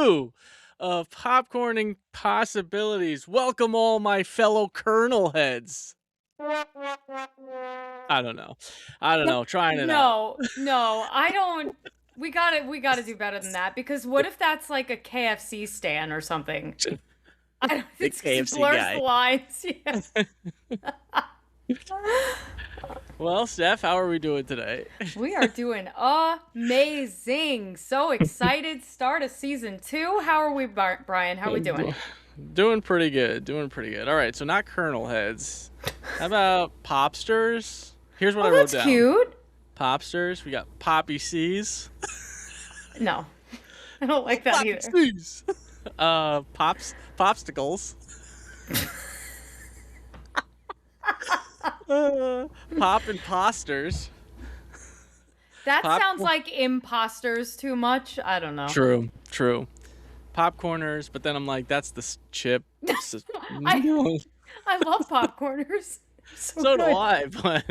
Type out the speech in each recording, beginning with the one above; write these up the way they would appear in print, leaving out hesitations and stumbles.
2 of Popcorning Possibilities. Welcome all my fellow Kernel Heads. I don't know. Trying it out. No, I don't. We gotta do better than that, because what if that's like a KFC stand or something? I don't The think it KFC blurs guy. the lines. Yeah. Well, Steph, how are we doing today? We are doing amazing. So excited. Start of season 2. How are we, Brian? How are we doing? Doing pretty good. All right, so not Kernel Heads. How about Popsters? Here's what I wrote down. That's cute. Popsters. We got Poppy C's. No, I don't like that either. C's. Popsicles. Pop imposters. That sounds like imposters too much. I don't know. True. Popcorners, but then I'm like, that's the chip. I love popcorners. So do I, but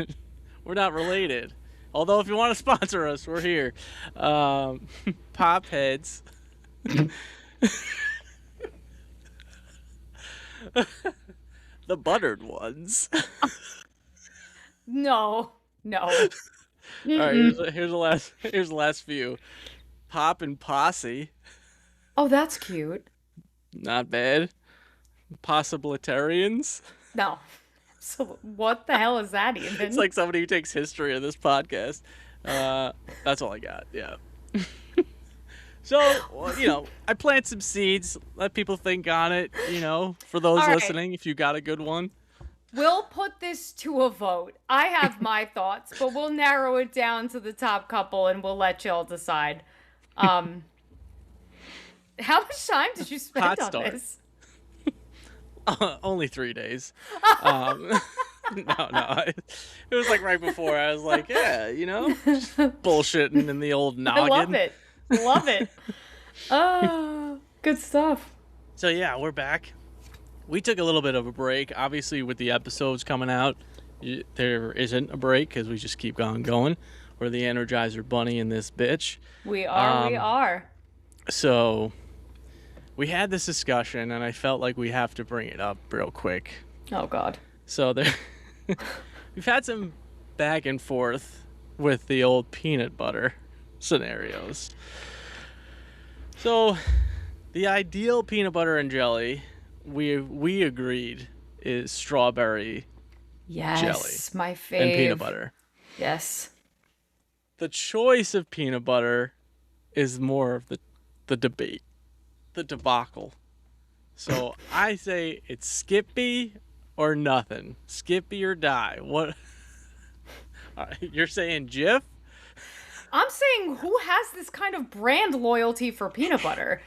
we're not related. Although if you want to sponsor us, we're here. Pop Heads. The buttered ones. No. All right, here's the last few. Pop and Posse. Oh, that's cute. Not bad. Possibilitarians. No. So what the hell is that even? It's like somebody who takes history of this podcast. That's all I got. Yeah. So, well, I plant some seeds. Let people think on it. For those listening, if you got a good one. We'll put this to a vote. I have my thoughts, but we'll narrow it down to the top couple, and we'll let y'all decide. How much time did you spend on this? Only 3 days. No. It was like right before. I was like, yeah, just bullshitting in the old noggin. I love it. Oh, good stuff. So yeah, we're back. We took a little bit of a break. Obviously, with the episodes coming out, there isn't a break because we just keep on going. We're the Energizer Bunny in this bitch. We are. So we had this discussion, and I felt like we have to bring it up real quick. Oh, God. So we've had some back and forth with the old peanut butter scenarios. So the ideal peanut butter and jelly, we agreed, is strawberry jelly. My fave. And peanut butter. Yes. The choice of peanut butter is more of the debate, the debacle. So I say it's Skippy or nothing. Skippy or die. What? You're saying Jif? I'm saying, who has this kind of brand loyalty for peanut butter?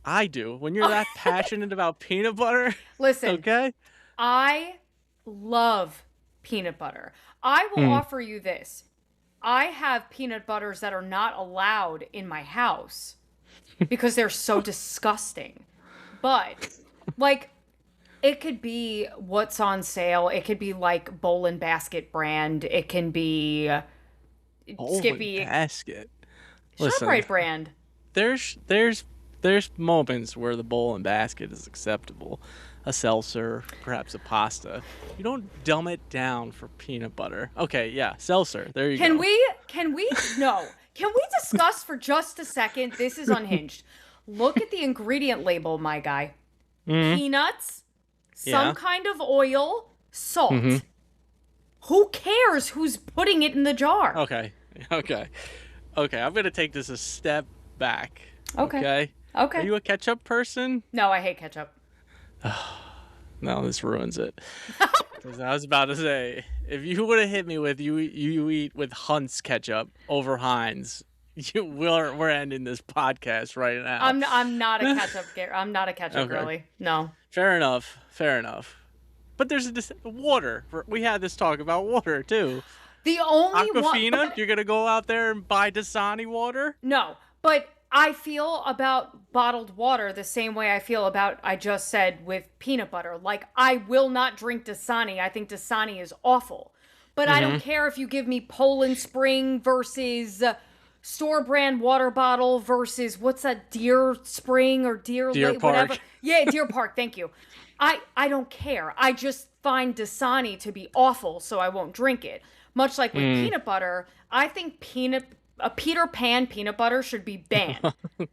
I do. When you're that passionate about peanut butter. Listen. Okay. I love peanut butter. I will offer you this. I have peanut butters that are not allowed in my house because they're so disgusting. But, it could be what's on sale. It could be like Bowl and Basket brand. It can be Skippy. Basket. ShopRite brand. There's moments where the Bowl and Basket is acceptable. A seltzer, perhaps a pasta. You don't dumb it down for peanut butter. Okay, yeah, seltzer. There you go. Can we discuss for just a second? This is unhinged. Look at the ingredient label, my guy. Mm-hmm. Peanuts, some kind of oil, salt. Mm-hmm. Who cares who's putting it in the jar? Okay. I'm going to take this a step back. Okay. Are you a ketchup person? No, I hate ketchup. No, this ruins it. Because I was about to say, if you would have hit me with you eat with Hunt's ketchup over Heinz, we're ending this podcast right now. I'm not a ketchup. I'm not a ketchup girly. No. Fair enough. But there's water. We had this talk about water too. The only Aquafina, you're gonna go out there and buy Dasani water? No, but I feel about bottled water the same way I feel about, I just said, with peanut butter. Like, I will not drink Dasani. I think Dasani is awful. But I don't care if you give me Poland Spring versus store brand water bottle versus what's that, Deer Spring or Deer Deer Lake, whatever. Park. Yeah, Deer Park. Thank you. I don't care. I just find Dasani to be awful, so I won't drink it. Much like with peanut butter, I think a Peter Pan peanut butter should be banned I agree.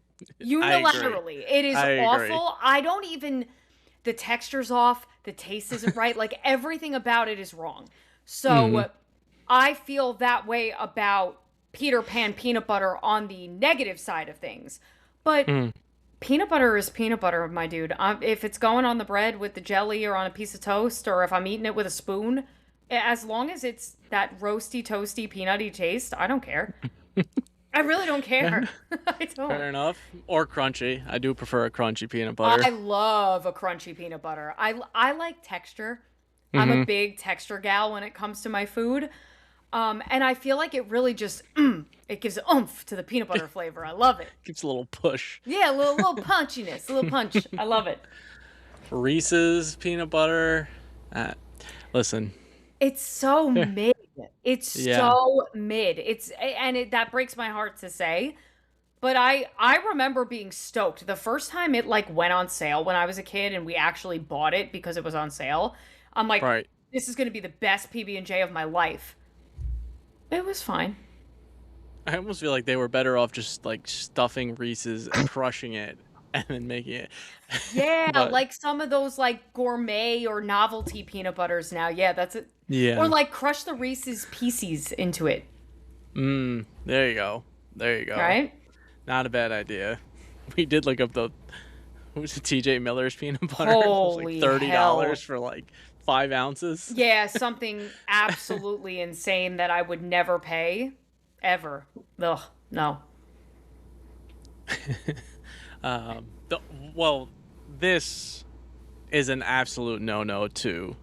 unilaterally. It is I agree. awful. I don't even. The texture's off. The taste isn't right. Like everything about it is wrong. So I feel that way about Peter Pan peanut butter on the negative side of things. But peanut butter is peanut butter, my dude. If it's going on the bread with the jelly or on a piece of toast, or if I'm eating it with a spoon, as long as it's that roasty, toasty, peanutty taste, I don't care. I really don't care. I don't. Fair enough. Or crunchy. I do prefer a crunchy peanut butter. I love a crunchy peanut butter. I like texture. I'm a big texture gal when it comes to my food. And I feel like it really just it gives oomph to the peanut butter flavor. I love it. Gives a little push. Yeah, a little punchiness, a little punch. I love it. Reese's peanut butter. Listen. It's so mid. It's Yeah. so mid. That breaks my heart to say. But I remember being stoked the first time it like went on sale when I was a kid and we actually bought it because it was on sale. I'm like, Right. this is going to be the best PB&J of my life. It was fine. I almost feel like they were better off just like stuffing Reese's and crushing it and then making it. Yeah, But like some of those like gourmet or novelty peanut butters now. Yeah, that's it. yeah. Or like crush the Reese's Pieces into it, There you go. There you go. right? Not a bad idea. We did look up the what was it, TJ Miller's peanut butter? It was like Holy $30 hell. for like 5 ounces. Yeah, something absolutely insane that I would never pay ever. Ugh, no. The, well, this is an absolute no-no too.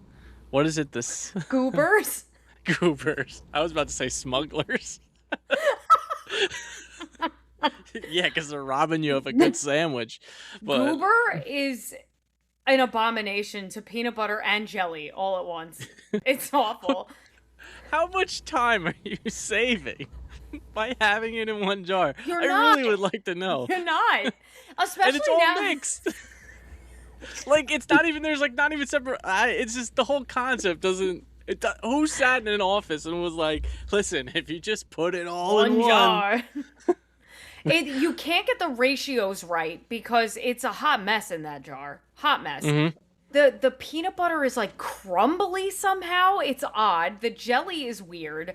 What is it? This Goobers? goobers. I was about to say smugglers. Yeah, because they're robbing you of a good sandwich. But Goober is an abomination to peanut butter and jelly all at once. It's awful. how much time are you saving by having it in one jar? You're I not. really would like to know. You're not. And Especially it's all now. mixed. Like it's not even there's like not even separate. It's just the whole concept doesn't. Who sat in an office and was like, "Listen, if you just put it all in one." Jar. You can't get the ratios right because it's a hot mess in that jar. Hot mess. The peanut butter is like crumbly somehow. It's odd. The jelly is weird.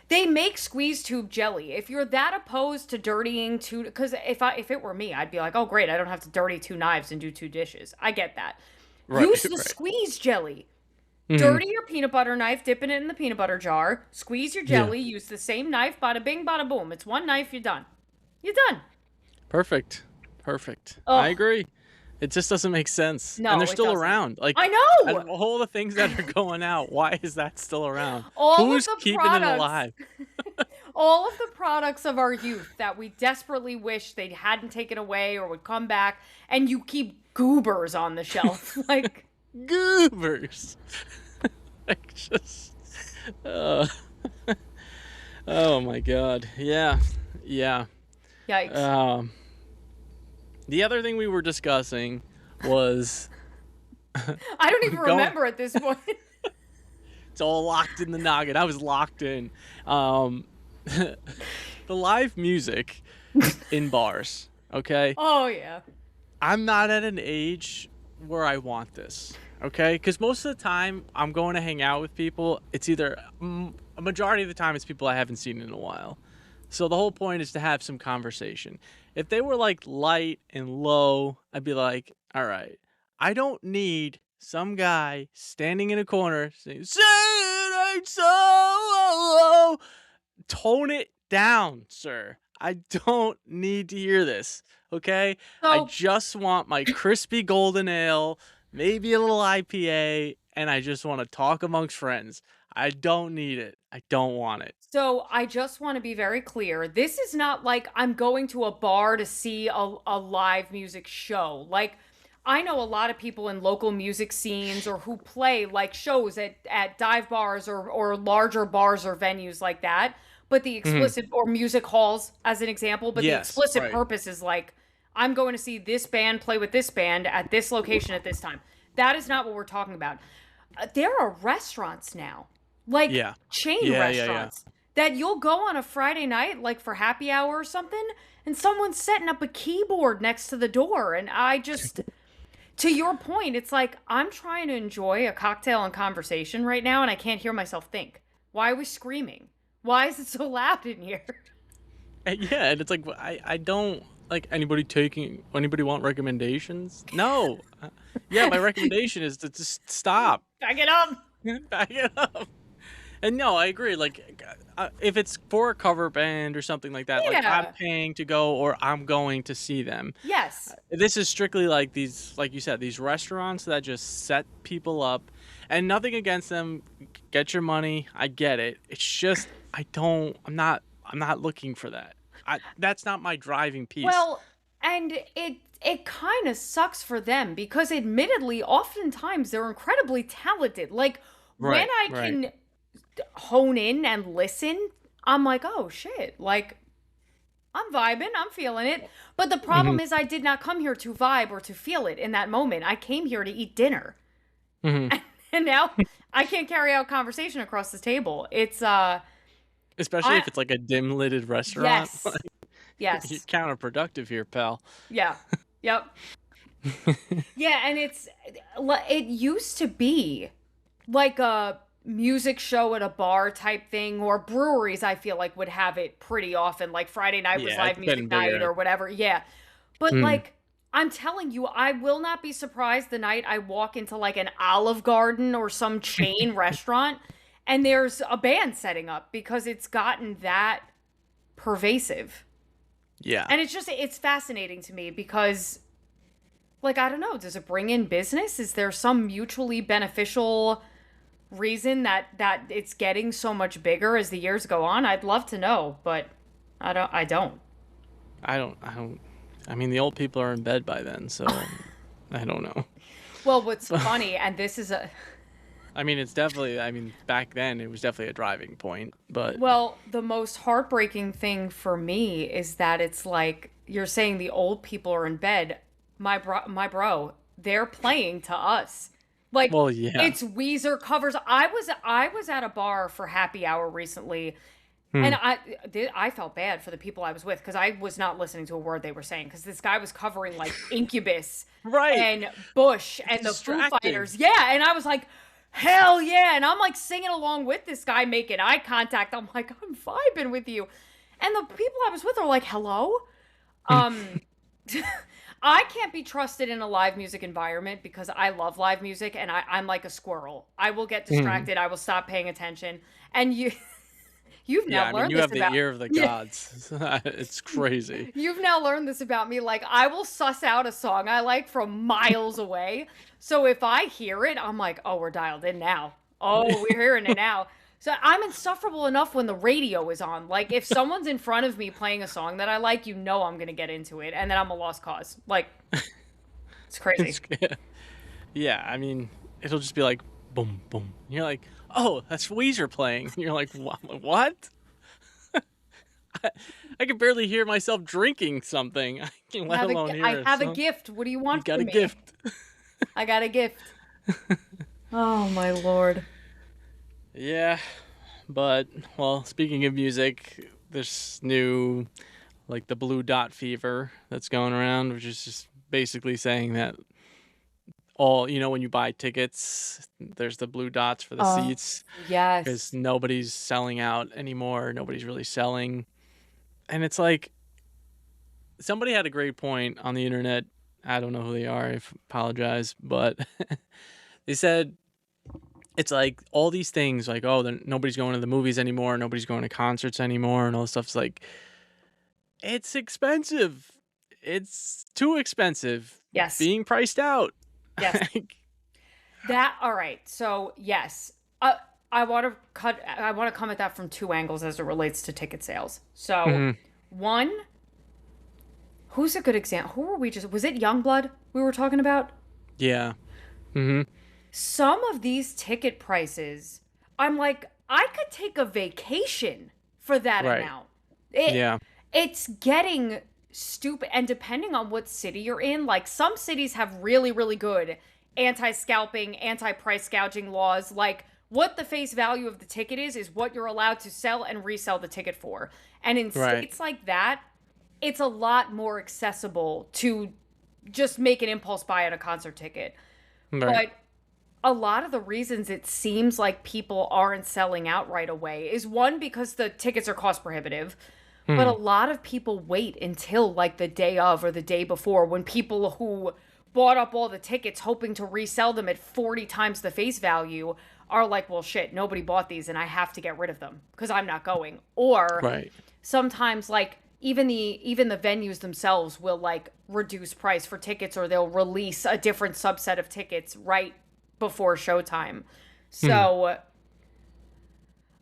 They make squeeze tube jelly. If you're that opposed to dirtying two, because if it were me, I'd be like, oh great, I don't have to dirty 2 knives and do 2 dishes. I get that. Right, Use the right. squeeze jelly. Dirty your peanut butter knife, dipping it in the peanut butter jar. Squeeze your jelly. Use the same knife. Bada bing, bada boom. It's one knife. You're done. You're done. Perfect. Perfect. Ugh. I agree. It just doesn't make sense. No, and they're it still doesn't. around. Like I know! out of all the things that are going out, why is that still around? All of Who's the keeping products- it alive? All of the products of our youth that we desperately wish they hadn't taken away or would come back, and you keep goobers on the shelf. Like, Goobers. Like just oh my god. Yeah. Yeah. yikes. The other thing we were discussing was I don't even remember at this point. it's all locked in the noggin. I was locked in. The live music in bars, okay? Oh, yeah. I'm not at an age where I want this, okay? Because most of the time I'm going to hang out with people. It's either a majority of the time it's people I haven't seen in a while. So the whole point is to have some conversation. If they were like light and low, I'd be like, all right, I don't need some guy standing in a corner saying, "Say it ain't so." Tone it down, sir. I don't need to hear this, okay? I So, just want my crispy golden ale, maybe a little IPA, and I just want to talk amongst friends. I don't need it. I don't want it. so I just want to be very clear. This is not like I'm going to a bar to see a live music show. Like, I know a lot of people in local music scenes or who play like shows at dive bars or larger bars or venues like that. but the explicit, or music halls as an example, but the Yes, explicit right. purpose is like, I'm going to see this band play with this band at this location at this time. That is not what we're talking about. There are restaurants now, like Yeah. chain Yeah. restaurants, that you'll go on a Friday night, like for happy hour or something, and someone's setting up a keyboard next to the door. And I just, to your point, it's like, I'm trying to enjoy a cocktail and conversation right now, and I can't hear myself think. Why are we screaming? Why is it so loud in here? Yeah, and it's like I don't like anybody want recommendations? No. Yeah, my recommendation is to just stop. Back it up. Back it up. And no, I agree. Like, if it's for a cover band or something like that, like I'm Yeah. paying to go or I'm going to see them. Yes. This is strictly like these, like you said, these restaurants that just set people up, and nothing against them. Get your money. I get it. It's just I'm not looking for that. That's not my driving piece. Well, and it kind of sucks for them because admittedly, oftentimes they're incredibly talented. Like when Right, I right. can hone in and listen, I'm like, oh shit, like I'm vibing, I'm feeling it. But the problem is I did not come here to vibe or to feel it in that moment. I came here to eat dinner. hmm And now I can't carry out conversation across the table. It's Especially if it's like a dim-lighted restaurant. yes. You're Yes. counterproductive here, pal. Yeah. Yep. Yeah, and it used to be like a music show at a bar type thing, or breweries I feel like would have it pretty often, like Friday night was Yeah, live it's getting music night bigger. or whatever. Yeah. But Mm. like I'm telling you, I will not be surprised the night I walk into like an Olive Garden or some chain restaurant and there's a band setting up, because it's gotten that pervasive. Yeah. And it's fascinating to me because, like, I don't know, does it bring in business? Is there some mutually beneficial reason that it's getting so much bigger as the years go on? I'd love to know, but I don't. I mean, the old people are in bed by then, so I don't know. Well, what's funny, and this is I mean, back then it was definitely a driving point, but well, the most heartbreaking thing for me is that it's like you're saying the old people are in bed. My bro, they're playing to us. Like well, yeah. it's Weezer covers. I was at a bar for happy hour recently, Hmm. and I felt bad for the people I was with because I was not listening to a word they were saying, because this guy was covering like Incubus Right. and Bush and the Foo distracting. Fighters. Yeah, and I was like, hell yeah. And I'm like singing along with this guy, making eye contact. I'm like, I'm vibing with you. And the people I was with are like, hello? I can't be trusted in a live music environment because I love live music, and I'm like a squirrel. I will get distracted. I will stop paying attention. And you've Yeah, now I mean, learned you this have the about ear of the Yeah. gods. It's crazy. You've now learned this about me. Like, I will suss out a song I like from miles away. So if I hear it, I'm like, oh, we're dialed in now. Oh, we're hearing it now. So I'm insufferable enough when the radio is on. Like, if someone's in front of me playing a song that I like, I'm going to get into it. And then I'm a lost cause. Like, it's crazy. Yeah, I mean, it'll just be like boom, boom. And you're like, oh, that's Weezer playing. And you're like, what? I can barely hear myself drinking something, let alone hear I have a song. gift. What do you You want got from a me? gift. I got a gift. Oh, my Lord. Yeah, but, well, speaking of music, this new, like, the blue dot fever that's going around, which is just basically saying that when you buy tickets, there's the blue dots for the seats, Yes. because nobody's selling out anymore. Nobody's really selling. And it's like, somebody had a great point on the internet. I don't know who they are. I apologize. But they said, it's like all these things, like, oh, then nobody's going to the movies anymore, nobody's going to concerts anymore, and all this stuff's like, it's expensive. It's too expensive. Yes. Being priced out. Yes. All right. So, yes. I want to come at that from two angles as it relates to ticket sales. So, one, who's a good example? Who were was it Youngblood we were talking about? Yeah. Some of these ticket prices, I'm like, I could take a vacation for that Right. amount. It Yeah. it's getting stupid, and depending on what city you're in, like some cities have really, really good anti-scalping, anti-price gouging laws. Like what the face value of the ticket is what you're allowed to sell and resell the ticket for. And in Right. states like that, it's a lot more accessible to just make an impulse buy on a concert ticket. Right. But a lot of the reasons it seems like people aren't selling out right away is one, because the tickets are cost prohibitive, but a Hmm. lot of people wait until like the day of or the day before, when people who bought up all the tickets hoping to resell them at 40 times the face value are like, well, shit, nobody bought these and I have to get rid of them because I'm not going. Or Right. sometimes like even the venues themselves will like reduce price for tickets, or they'll release a different subset of tickets right before showtime. Hmm. So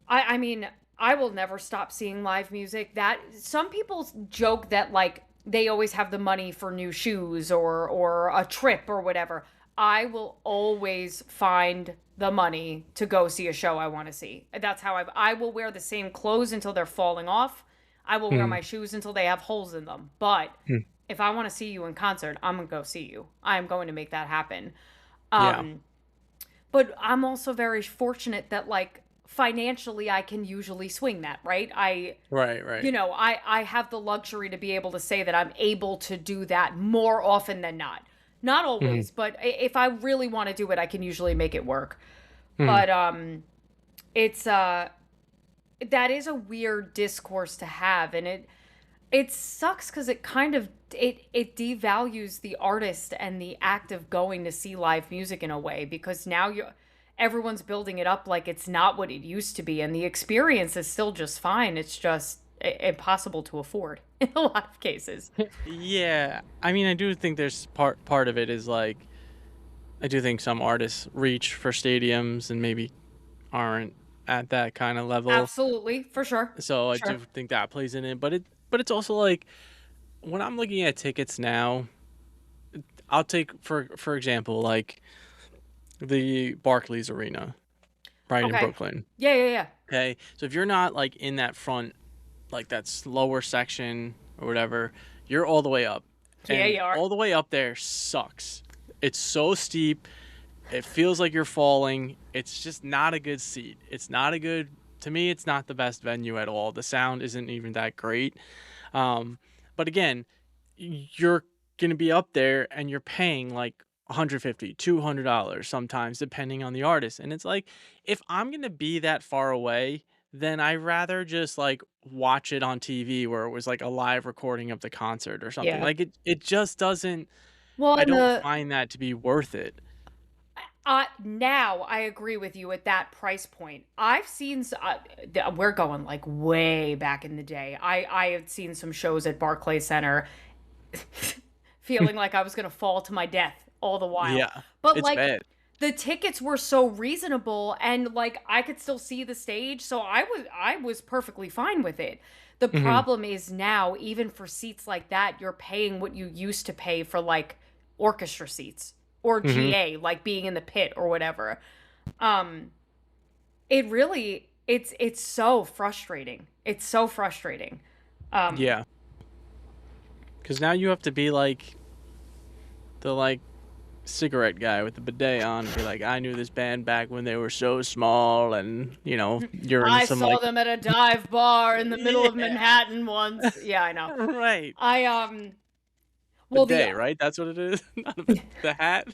I mean, I will never stop seeing live music. That some people joke that like they always have the money for new shoes or a trip or whatever. I will always find the money to go see a show I want to see. That's how I will wear the same clothes until they're falling off. I will wear Hmm. my shoes until they have holes in them. But Hmm. if I want to see you in concert, I'm going to go see you. I'm going to make that happen. Yeah. Um but I'm also very fortunate that like financially I can usually swing that, right? Right. Right. I have the luxury to be able to say that I'm able to do that more often than not. Not Hmm. always, but if I really want to do it, I can usually make it work. Hmm. But it's that is a weird discourse to have, and it sucks cuz it kind of it devalues the artist and the act of going to see live music in a way, because now you everyone's building it up like it's not what it used to be, and the experience is still just fine. It's just impossible to afford in a lot of cases. Yeah. I mean, I do think there's part of it is like I do think some artists reach for stadiums and maybe aren't at that kind of level. Absolutely, for sure. So I do Sure. think that plays in it, but it's also like when I'm looking at tickets now, I'll take for example like the Barclays Arena right in Okay. Brooklyn. Yeah, yeah, yeah. Okay, so if you're not like in that front, like that lower section or whatever, you're all the way up, Yeah, and you are. all the way up there sucks. It's so steep. It feels like you're falling. It's just not a good seat. It's not a good. To me, it's not the best venue at all. The sound isn't even that great. Um, but again, you're gonna be up there and you're paying like 150, $200 sometimes depending on the artist. And it's like if I'm gonna be that far away, then I rather just like watch it on TV where it was like a live recording of the concert or something. Yeah. Like it just doesn't. Well, I and don't the find that to be worth it. now I agree with you at that price point. I've seen we're going like way back in the day. I had seen some shows at Barclays Center feeling like I was going to fall to my death all the while. Yeah, But it's like bad. the tickets were so reasonable, and like I could still see the stage, so I was perfectly fine with it. The Hmm. problem is now, even for seats like that, you're paying what you used to pay for like orchestra seats or Hmm. GA, like being in the pit or whatever. Um it really it's so frustrating. It's so frustrating. Um Yeah, because now you have to be like the like cigarette guy with the bidet on and be like, I knew this band back when they were so small, and you're in I some saw like them at a dive bar in the middle of yeah, Manhattan once. Yeah, I know. right. I well the Bidet, right? That's what it is. Not the hat.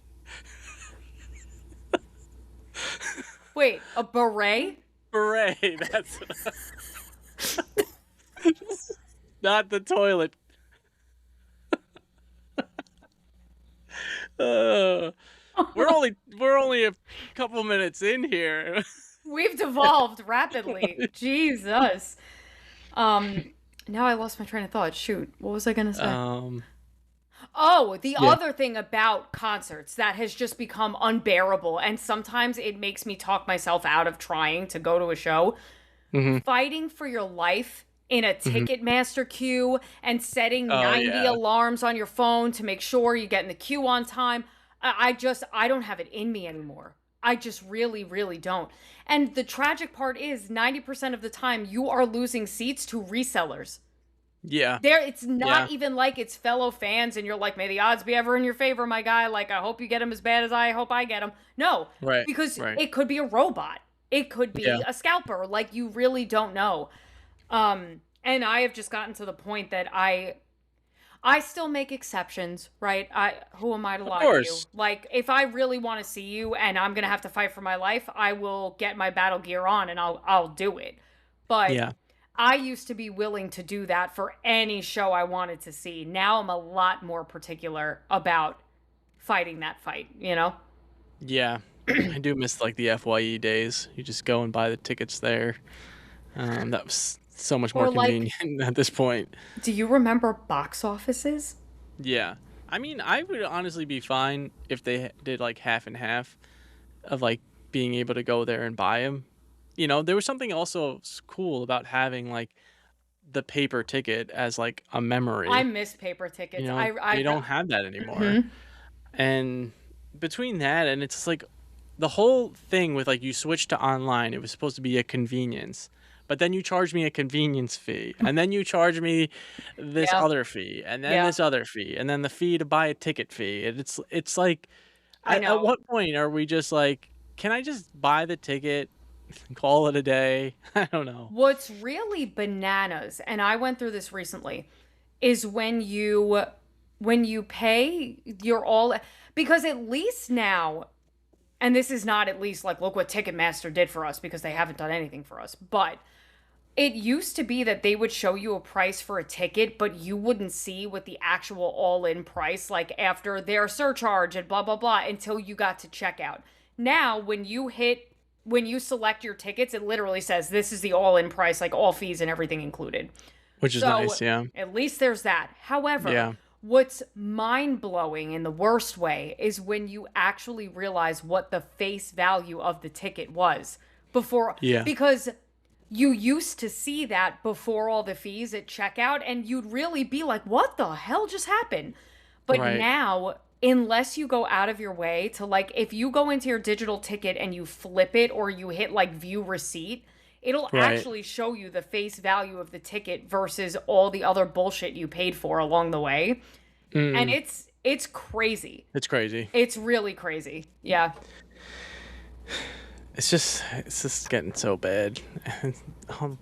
wait, a beret? Beret. That's not the toilet. Uh, we're only a couple minutes in here. We've devolved rapidly. Jesus. Um now I lost my train of thought. Shoot, what was I going to say? um. Oh, the Yeah. other thing about concerts that has just become unbearable, and sometimes it makes me talk myself out of trying to go to a show, Hmm. fighting for your life in a Hmm. Ticketmaster queue and setting Oh 90 yeah. alarms on your phone to make sure you get in the queue on time. I don't have it in me anymore. I just really, really don't. And the tragic part is 90% of the time you are losing seats to resellers. Yeah. It's not even like it's fellow fans and you're like, may the odds be ever in your favor, my guy. Like, I hope you get them as bad as I hope I get them. No, Right. because Right. it could be a robot. It could be a scalper. Like, you really don't know. And I have just gotten to the point that I still make exceptions, right? Who am I to lie to you? Like, if I really want to see you and I'm gonna have to fight for my life, I will get my battle gear on and I'll do it. But I used to be willing to do that for any show I wanted to see. Now I'm a lot more particular about fighting that fight, you know? Yeah. I do miss like the FYE days. You just go and buy the tickets there. That was so much more convenient at this point. Do you remember box offices? Yeah. I mean, I would honestly be fine if they did like half and half of like being able to go there and buy them. You know, there was something also cool about having like the paper ticket as like a memory. I miss paper tickets. You know, they don't have that anymore. And between that and it's like the whole thing with like you switch to online, it was supposed to be a convenience. But then you charge me a convenience fee, and then you charge me this other fee, and then this other fee, and then the fee to buy a ticket fee. And it's like, at what point are we just like, can I just buy the ticket and call it a day? I don't know. What's really bananas, and I went through this recently, is when you pay your all, because at least now, and this is not at least like, look what Ticketmaster did for us, because they haven't done anything for us, but it used to be that they would show you a price for a ticket, but you wouldn't see what the actual all-in price, like after their surcharge and blah, blah, blah, until you got to checkout. Now, when you select your tickets, it literally says this is the all-in price, like all fees and everything included. Which is nice, yeah. At least there's that. However, what's mind-blowing in the worst way is when you actually realize what the face value of the ticket was before. Yeah. Because you used to see that before all the fees at checkout, and you'd really be like, what the hell just happened? But now, unless you go out of your way to, like, if you go into your digital ticket and you flip it or you hit, like, view receipt, it'll actually show you the face value of the ticket versus all the other bullshit you paid for along the way. And it's crazy. It's crazy. It's really crazy. Yeah. It's just getting so bad.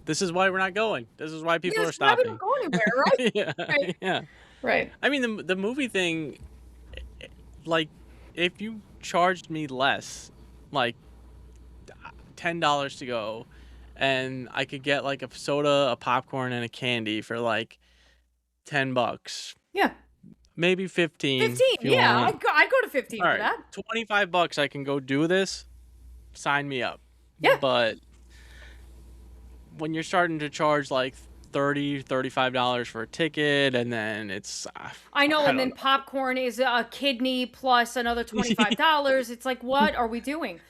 This is why we're not going. This is why people are stopping. Why we don't go anywhere, right? Yeah. Right. I mean, the movie thing, like, if you charged me less, like $10 to go, and I could get like a soda, a popcorn, and a candy for like $10. Yeah. Maybe 15. 15, yeah. I'd go to 15 for that. $25 I can go do this. Sign me up. Yeah. But when you're starting to charge like $35 for a ticket, and then it's and then popcorn is a kidney plus another $25. It's like, what are we doing?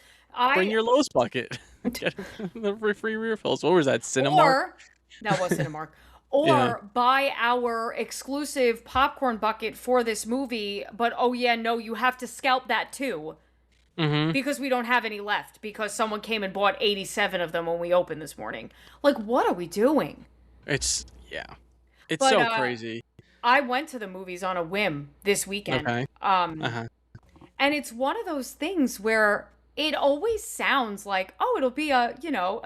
Bring your Lowe's bucket. Get the free refills. What was that, Cinemark? That was Cinemark. Or buy our exclusive popcorn bucket for this movie, but you have to scalp that too. Because we don't have any left, because someone came and bought 87 of them when we opened this morning. Like, what are we doing? It's so crazy. I went to the movies on a whim this weekend. Okay. And it's one of those things where it always sounds like, it'll be a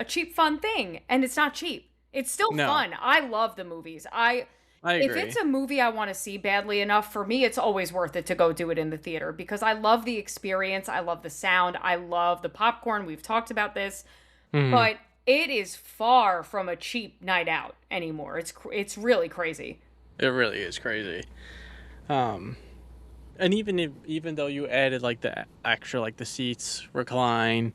cheap, fun thing. And it's not cheap. It's still fun. I love the movies. I agree. If it's a movie I want to see badly enough, for me, it's always worth it to go do it in the theater, because I love the experience. I love the sound. I love the popcorn. We've talked about this. But it is far from a cheap night out anymore. It's really crazy. It really is crazy. And even though you added like the extra, like the seats recline,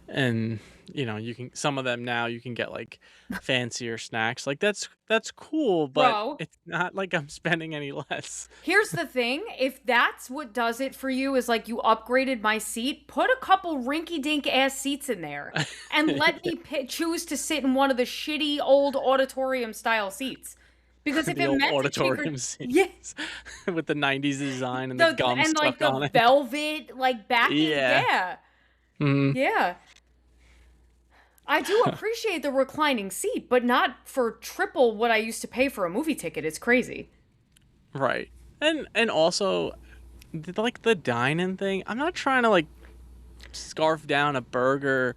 and you can, some of them now you can get like fancier snacks, like that's cool, but it's not like I'm spending any less. Here's the thing, if that's what does it for you, is like, you upgraded my seat, put a couple rinky-dink ass seats in there and let me choose to sit in one of the shitty old auditorium style seats. Because if it meant auditorium seats, with the 90s design and the gum and stuck like the on it, velvet, like back, Mm, Yeah. I do appreciate the reclining seat, but not for triple what I used to pay for a movie ticket. It's crazy. right. And also like the dine-in thing. I'm not trying to like scarf down a burger,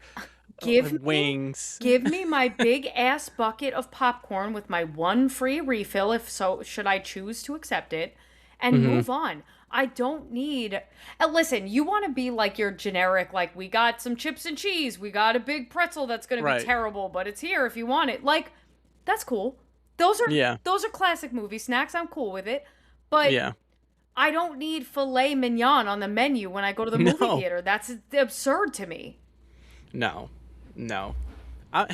Give me wings. give me my big ass bucket of popcorn with my one free refill if so should I choose to accept it and Hmm. move on. I don't need listen, you want to be like your generic like we got some chips and cheese, we got a big pretzel that's going to be Right. terrible, but it's here if you want it. Like that's cool. Those are Yeah. those are classic movie snacks. I'm cool with it. But Yeah. I don't need filet mignon on the menu when I go to the movie No. theater. That's absurd to me. No. No. I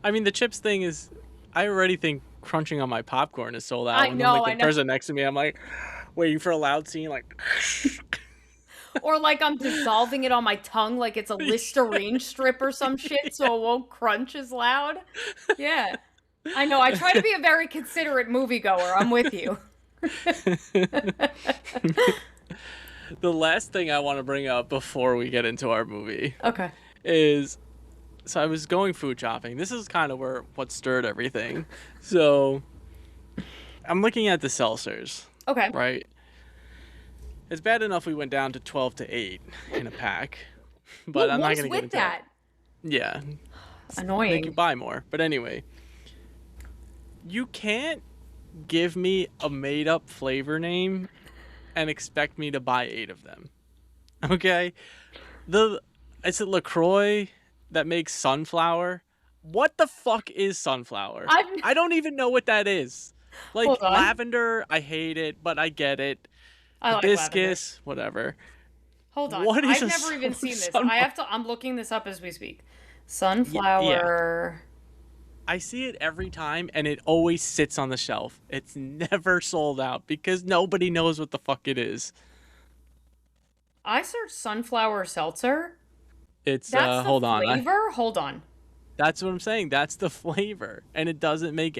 I mean the chips thing is I already think crunching on my popcorn is sold out. I And then know, like I the know. person next to me, I'm like waiting for a loud scene like Or like I'm dissolving it on my tongue like it's a Listerine strip or some shit so it won't crunch as loud. Yeah. I know. I try to be a very considerate moviegoer. I'm with you. the last thing I want to bring up before we get into our movie Okay. is so I was going food shopping. This is kind of where what stirred everything. So I'm looking at the Seltzers, Okay. right? It's bad enough we went down to 12 to 8 in a pack, but What I'm not was going to get with into that? Yeah, make you Annoying. buy more. But anyway, you can't give me a made up flavor name and expect me to buy 8 of them. Okay? Is it LaCroix that makes sunflower? What the fuck is sunflower? I'm I don't even know what that is. Like Hold on. lavender, I hate it, but I get it. I like lavender. Hibiscus, whatever. Hold on. What is I've a never even seen this. sunflower? I'm looking this up as we speak. Yeah. Sunflower. I see it every time and it always sits on the shelf. It's never sold out because nobody knows what the fuck it is. I searched sunflower seltzer. It's That's the hold on. flavor? Hold on. That's what I'm saying. That's the flavor and it doesn't make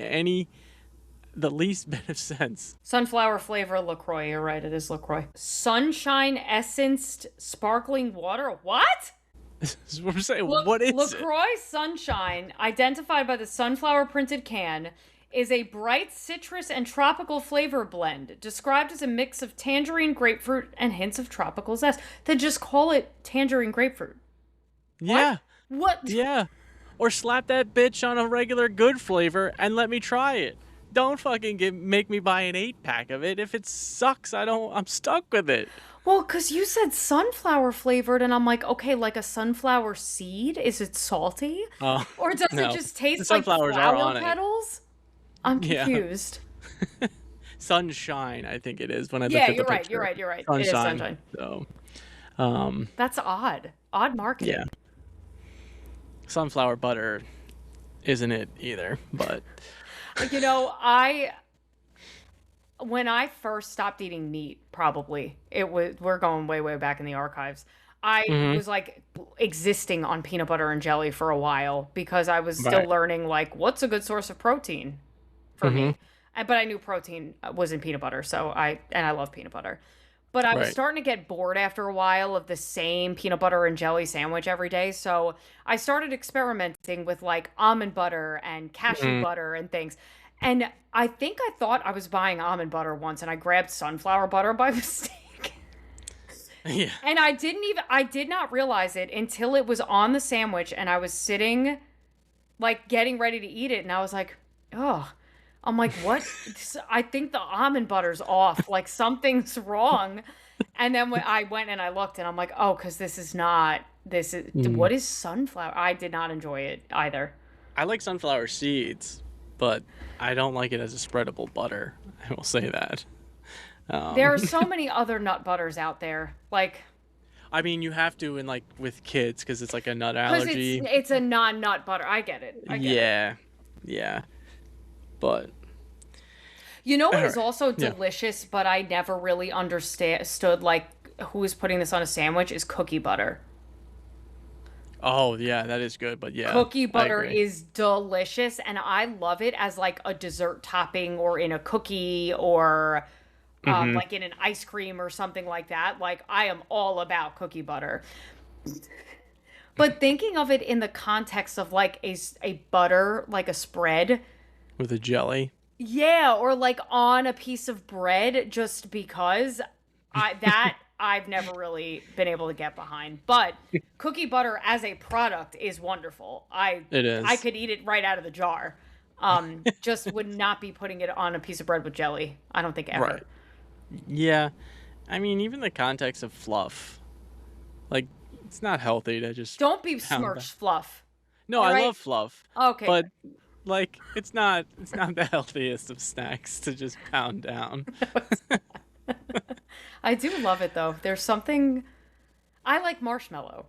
the least bit of sense. Sunflower flavor LaCroix. You're right. It is LaCroix. Sunshine essenced sparkling water. What? That's what I'm saying. What is it? LaCroix Sunshine, identified by the sunflower printed can, is a bright citrus and tropical flavor blend, described as a mix of tangerine, grapefruit, and hints of tropical zest. Then just call it tangerine grapefruit. Yeah. What? Yeah. Or slap that bitch on a regular good flavor and let me try it. Don't fucking make me buy an 8-pack of it. If it sucks, I'm stuck with it. Well, because you said sunflower flavored, and I'm like, okay, like a sunflower seed? Is it salty? Or does No. it just The taste like sunflowers are flower on it. petals? I'm Yeah. confused. Sunshine, I think it is when I looked Yeah, at the you're right. picture. You're right. You're right. Sunshine. It is sunshine. So, That's odd. Odd marketing. yeah. Sunflower butter isn't it either, but You know, when I first stopped eating meat, probably we're going way, way back in the archives. I was like existing on peanut butter and jelly for a while because I was still Right. learning like what's a good source of protein for me. But I knew protein was in peanut butter, so I love peanut butter. But I was Right. starting to get bored after a while of the same peanut butter and jelly sandwich every day. So I started experimenting with like almond butter and cashew butter and things. And I think I thought I was buying almond butter once and I grabbed sunflower butter by mistake. yeah. And I did not realize it until it was on the sandwich and I was sitting like getting ready to eat it and I was like, oh, I'm like, what? I think the almond butter's off. Like something's wrong. And then when I went and I looked and I'm like, oh, because what is sunflower? I did not enjoy it either. I like sunflower seeds, but I don't like it as a spreadable butter. I will say that. There are so many other nut butters out there. Like, I mean, you have to in like with kids because it's like a nut because allergy. it's a non-nut butter. I get it. Yeah, yeah, but You know what is Alright. also Yeah. delicious, but I never really understood like who is putting this on a sandwich is cookie butter. oh yeah, that is good. But yeah, Cookie I butter agree. is delicious, and I love it as like a dessert topping or in a cookie or like in an ice cream or something like that. Like I am all about cookie butter. But thinking of it in the context of like a butter, like a spread, With a jelly. yeah, or like on a piece of bread just because I've never really been able to get behind. But cookie butter as a product is wonderful. It I is. could eat it right out of the jar. Just would not be putting it on a piece of bread with jelly. I don't think ever. Right. Yeah. I mean, even the context of fluff. Like, it's not healthy to just Don't be pound that. smirched, Fluff. No, All I right? love fluff. Okay, But good. like it's not the healthiest of snacks to just pound down. I do love it though. There's something I like marshmallow.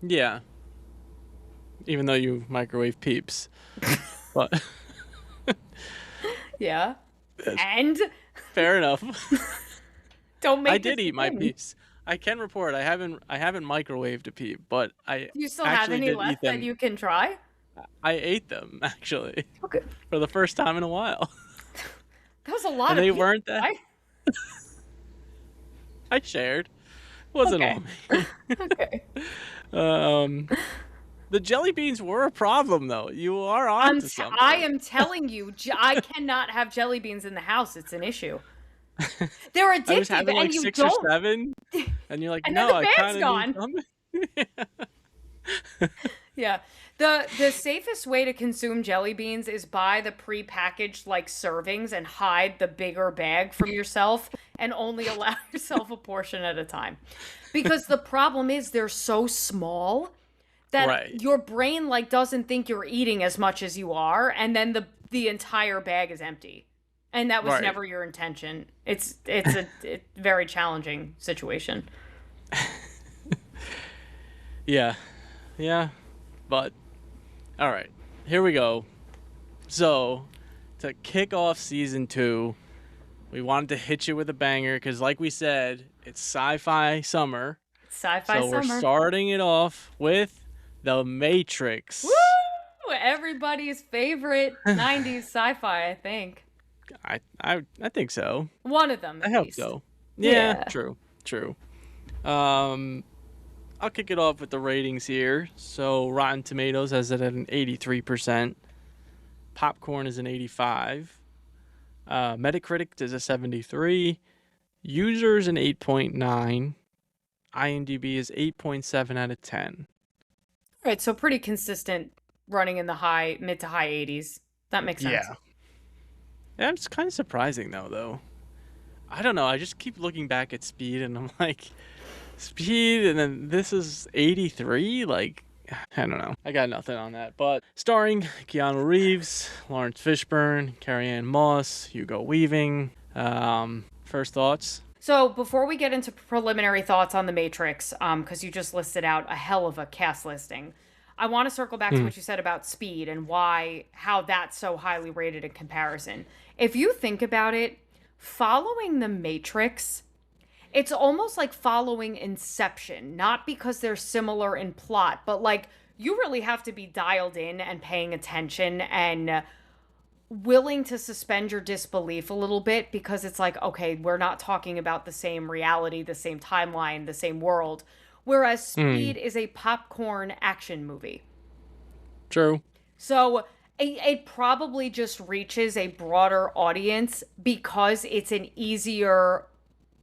Yeah. Even though you microwave peeps. But Yeah. And fair enough. don't I make did this eat a my thing. peeps. I can report I haven't microwaved a peep, but I Do you still have actually any did eat left that them. you can try? I ate them actually Okay. for the first time in a while. That was a lot And of they people, weren't that right? I shared. Wasn't all Okay. me. Okay. Um the jelly beans were a problem though. You are onto I something. am telling you, I cannot have jelly beans in the house. It's an issue. They're I was addictive having like and you 6 or don't. 7 and you're like, And then "No, the I bag's kind of need gone. something." Yeah. The safest way to consume jelly beans is buy the pre-packaged like servings and hide the bigger bag from yourself and only allow yourself a portion at a time. Because the problem is they're so small that Right. your brain like doesn't think you're eating as much as you are, and then the entire bag is empty. And that was Right. never your intention. It's a very challenging situation. Yeah. Yeah. But all right. Here we go. So, to kick off season 2, we wanted to hit you with a banger cuz like we said, it's Sci-Fi Summer. Sci-Fi So, we're Summer. starting it off with The Matrix. Woo! Everybody's favorite 90s sci-fi, I think. I think so. One of them, I at hope least. so. Yeah, true. Um I'll kick it off with the ratings here. So Rotten Tomatoes has it at an 83%. Popcorn is an 85. Metacritic is a 73. Users an 8.9. IMDb is 8.7 out of 10. Right, so pretty consistent running in the mid to high 80s. That makes sense. Yeah, it's kind of surprising though. I don't know. I just keep looking back at Speed and I'm like, Speed, and then this is 83. Like, I don't know. I got nothing on that. But starring Keanu Reeves, Lawrence Fishburne, Carrie-Anne Moss, Hugo Weaving. First thoughts? So before we get into preliminary thoughts on The Matrix, because you just listed out a hell of a cast listing, I want to circle back to what you said about Speed and how that's so highly rated in comparison. If you think about it, following The Matrix, it's almost like following Inception, not because they're similar in plot, but like you really have to be dialed in and paying attention and willing to suspend your disbelief a little bit because it's like, okay, we're not talking about the same reality, the same timeline, the same world. Whereas Speed is a popcorn action movie. True. So it probably just reaches a broader audience because it's an easier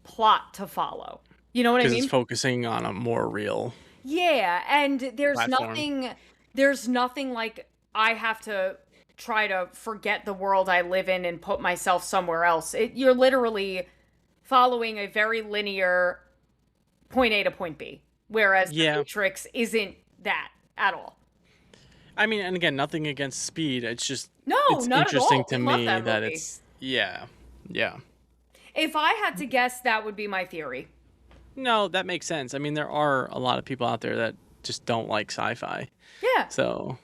plot to follow. You know what I Because mean? it's focusing on a more real Yeah, and platform. there's nothing like I have to try to forget the world I live in and put myself somewhere else. You're literally following a very linear point A to point B, whereas The Yeah. Matrix isn't that at all. I mean, and again, nothing against Speed. It's just, No, it's not at interesting all. to We love me that that movie. it's, yeah. Yeah. If I had to guess, that would be my theory. No, that makes sense. I mean, there are a lot of people out there that just don't like sci-fi. Yeah. So,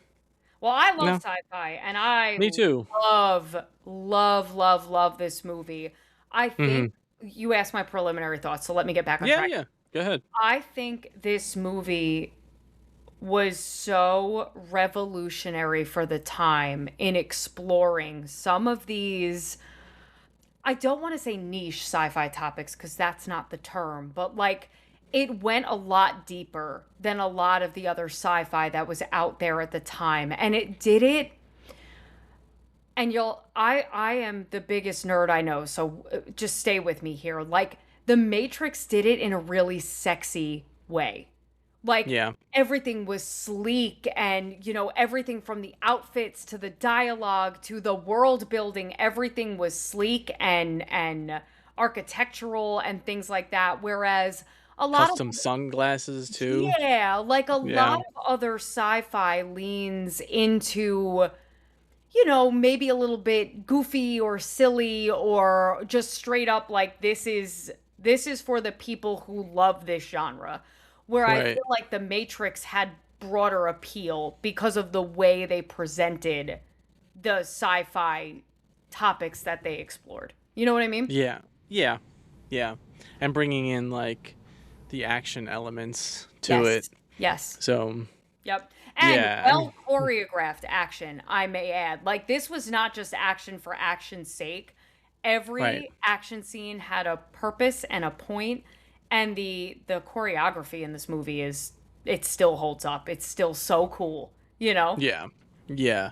Well, I love no, sci-fi, and I me too. love, love, love, love this movie. I Hmm. think you asked my preliminary thoughts, so let me get back on Yeah, track. yeah. Go ahead. I think this movie was so revolutionary for the time in exploring some of these, I don't want to say niche sci-fi topics because that's not the term, but like it went a lot deeper than a lot of the other sci-fi that was out there at the time. And it did it. And I am the biggest nerd I know, so just stay with me here. Like, The Matrix did it in a really sexy way. Like, Yeah. everything was sleek, and, everything from the outfits to the dialogue to the world building, everything was sleek and architectural and things like that. Whereas a lot of Custom sunglasses too. yeah, like a Yeah. lot of other sci-fi leans into, maybe a little bit goofy or silly or just straight up like this is for the people who love this genre. Where I Right. feel like The Matrix had broader appeal because of the way they presented the sci-fi topics that they explored. You know what I mean? Yeah. Yeah. Yeah. And bringing in like the action elements to it. Yes. Yes. So, Yep. And yeah. well choreographed action, I may add. Like, this was not just action for action's sake. Right. Every action scene had a purpose and a point, and the choreography in this movie it still holds up. It's still so cool, you know? Yeah. Yeah.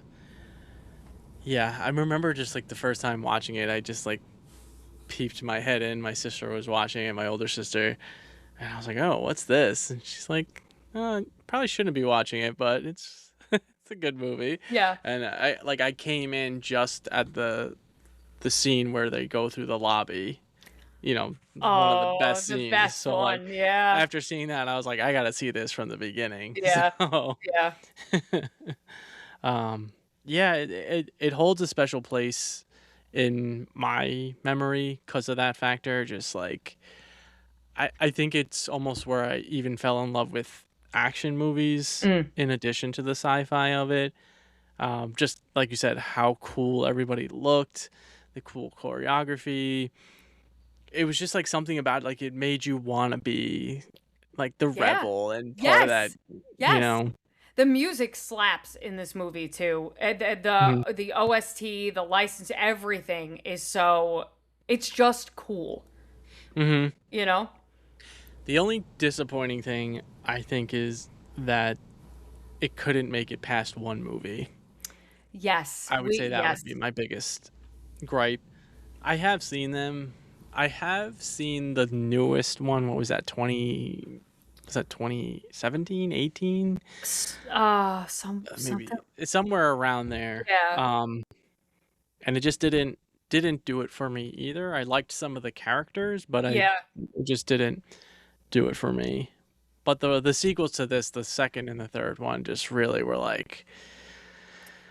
Yeah. I remember just like the first time watching it, I just like peeped my head in. My sister was watching it, my older sister, and I was like, "Oh, what's this?" And she's like, "Probably shouldn't be watching it, but it's it's a good movie." Yeah. And I came in just at the scene where they go through the lobby. One of the Oh, best the scenes. best So like one. Yeah. after seeing that, I was like, I gotta see this from the beginning. Yeah. So Yeah. um, yeah, it holds a special place in my memory because of that factor. Just like I think it's almost where I even fell in love with action movies Mm. in addition to the sci-fi of it. Just like you said, how cool everybody looked, the cool choreography. It was just like something about like it made you want to be like the Yeah. rebel and part of that, Yes. you Yes. know. The music slaps in this movie too. Mhm. The OST, the license, everything is so it's just cool, Mhm. you know? The only disappointing thing I think is that it couldn't make it past one movie. Yes. I would We say that yes. would be my biggest gripe. I have seen them. I have seen the newest one. What was that? 20 was that 2017, 18? Maybe Something. it's somewhere around there. Yeah. And it just didn't do it for me either. I liked some of the characters, but Yeah. it just didn't do it for me. But the sequels to this, the second and the third one, just really were like,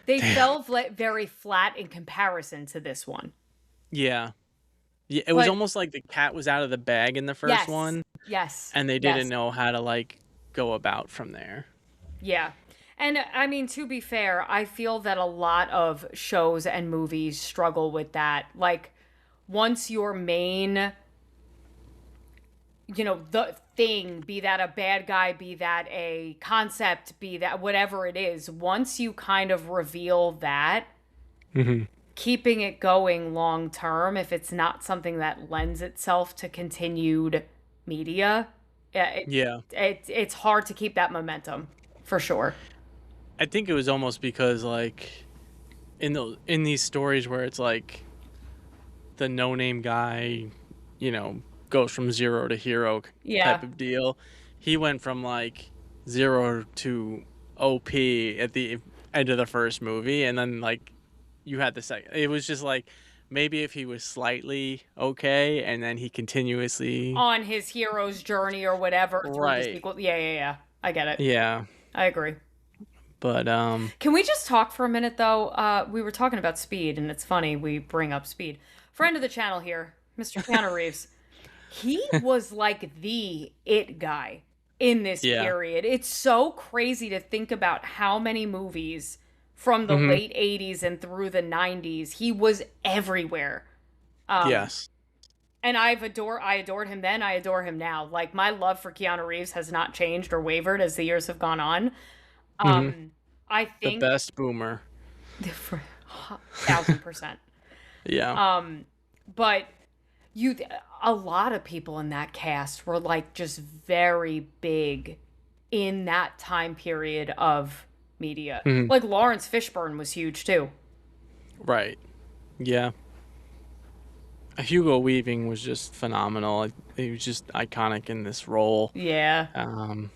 They damn. fell very flat in comparison to this one. Yeah. Yeah, it was But almost like the cat was out of the bag in the first yes. one, Yes. and they didn't Yes. know how to like go about from there. Yeah. And I mean, to be fair, I feel that a lot of shows and movies struggle with that. Like, once your main, the thing, be that a bad guy, be that a concept, be that whatever it is, once you kind of reveal that, Hmm. keeping it going long term, if it's not something that lends itself to continued media, Yeah, it's hard to keep that momentum for sure. I think it was almost because like in these stories where it's like the no name guy, goes from zero to hero type Yeah. of deal. He went from like zero to OP at the end of the first movie, and then like you had the second. It was just like maybe if he was slightly okay, and then he continuously On his hero's journey or whatever through the right. sequel. Yeah, yeah, yeah. I get it. Yeah, I agree. but Can we just talk for a minute though? We were talking about Speed, and it's funny we bring up Speed. Friend of the channel here, Mr. Keanu Reeves. He was like the it guy in this yeah. period. It's so crazy to think about how many movies from the Hmm. late 80s and through the 90s he was everywhere. Um, Yes. and I adored him then, I adore him now. Like, my love for Keanu Reeves has not changed or wavered as the years have gone on. Hmm. I The think best boomer. for 1000%. Yeah. But you a lot of people in that cast were like just very big in that time period of media. Mhm. Like Lawrence Fishburne was huge too. Right. Yeah. Hugo Weaving was just phenomenal. He was just iconic in this role. Yeah. Um,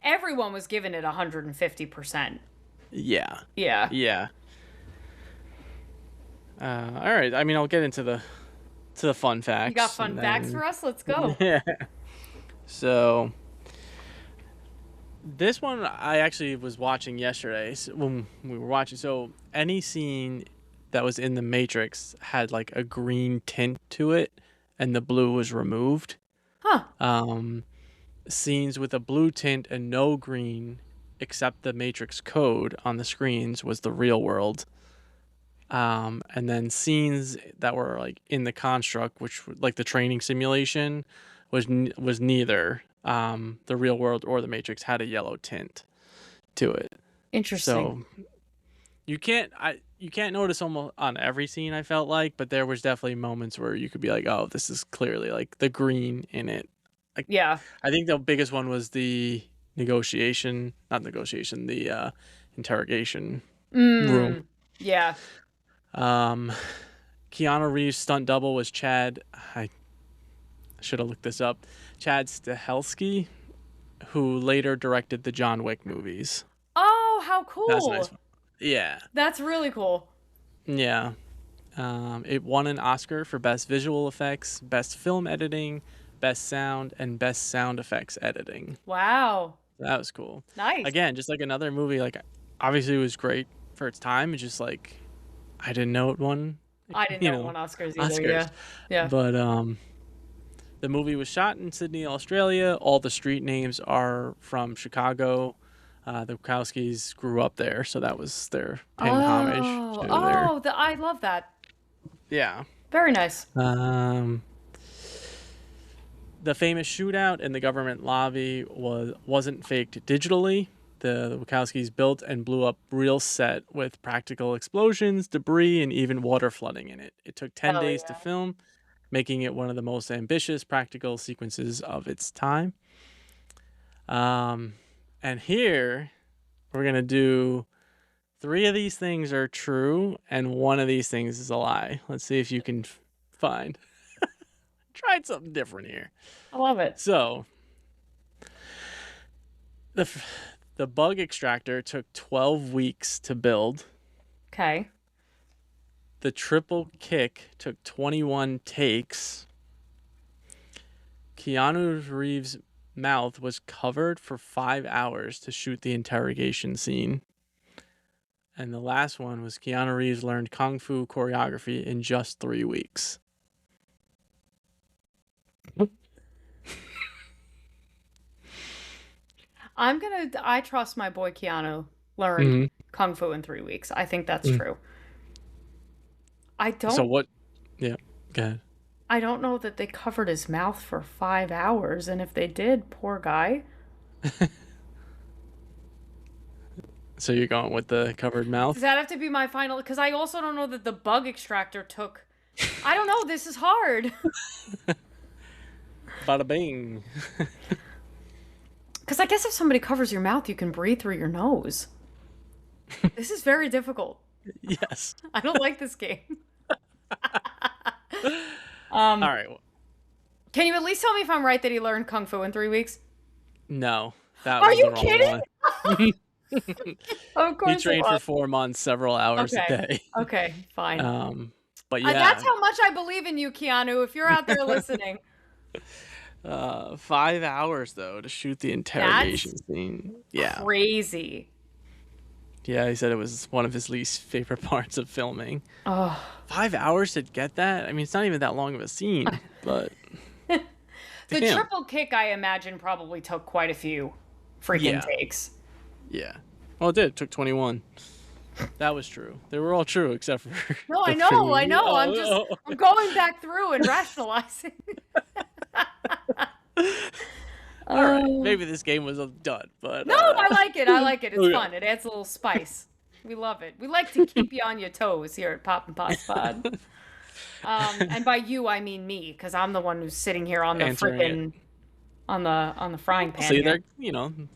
Everyone was giving it 150%. yeah. Yeah. Yeah. All right. I mean, I'll get into the fun facts. You got fun and facts then- for us? Let's go. Yeah. So this one I actually was watching yesterday when we were watching. So any scene that was in the Matrix had like a green tint to it, and the blue was removed. Huh. Scenes with a blue tint and no green, except the Matrix code on the screens, was the real world. And then scenes that were like in the construct, which like the training simulation, was neither the real world or the Matrix, had a yellow tint to it. Interesting. So you can't notice almost on every scene, I felt like, but there was definitely moments where you could be like, oh, this is clearly like the green in it. Like, Yeah. I think the biggest one was the interrogation room. Yeah. Keanu Reeves' stunt double was Chad. I should have looked this up. Chad Stahelski, who later directed the John Wick movies. Oh, how cool. That's nice. Yeah. That's really cool. Yeah. It won an Oscar for Best Visual Effects, Best Film Editing, Best Sound, and Best Sound Effects Editing. Wow. That was cool. Nice. Again, just like another movie, like obviously it was great for its time. It's just like I didn't know it won. I didn't know it won Oscars either. Oscars. Yeah. Yeah. But the movie was shot in Sydney, Australia. All the street names are from Chicago. The Wachowskis grew up there, so that was their paying homage to their... I love that. Yeah. Very nice. The famous shootout in the government lobby wasn't faked digitally. The Wachowskis built and blew up real set with practical explosions, debris, and even water flooding in it. It took 10 days to film, making it one of the most ambitious practical sequences of its time. And here we're going to do 3 of these things are true and 1 of these things is a lie. Let's see if you can find. Tried something different here. I love it. So, the bug extractor took 12 weeks to build. Okay. The triple kick took 21 takes. Keanu Reeves' mouth was covered for 5 hours to shoot the interrogation scene. And the last one was Keanu Reeves learned Kung Fu choreography in just 3 weeks. I trust my boy Keanu learned Kung Fu in 3 weeks. I think that's true. I don't. So what? Yeah, go ahead. I don't know that they covered his mouth for 5 hours, and if they did, poor guy. So you're going with the covered mouth? Does that have to be my final? Because I also don't know that the bug extractor took. I don't know. This is hard. Bada bing. Because I guess if somebody covers your mouth, you can breathe through your nose. This is very difficult. Yes. I don't like this game. All right. Can you at least tell me if I'm right that he learned Kung Fu in 3 weeks? No. That Are was you the wrong kidding? one. Of course. He trained for 4 months, several hours a day. Okay, fine. But yeah. That's how much I believe in you, Keanu, if you're out there listening. 5 hours though to shoot the interrogation scene. Yeah. Crazy. Yeah, he said it was one of his least favorite parts of filming. Oh. 5 hours to get that? I mean, it's not even that long of a scene, but The triple kick, I imagine, probably took quite a few freaking takes. Yeah. Well, it did. It took 21. That was true. They were all true except for. No, I know. Oh, I'm going back through and rationalizing. All right. Maybe this game was done, but. No, I like it. It's fun. It adds a little spice. We love it. We like to keep you on your toes here at Pop and Pots Pod. And by you, I mean me, because I'm the one who's sitting here on the Answering it. freaking on the frying pan See, here.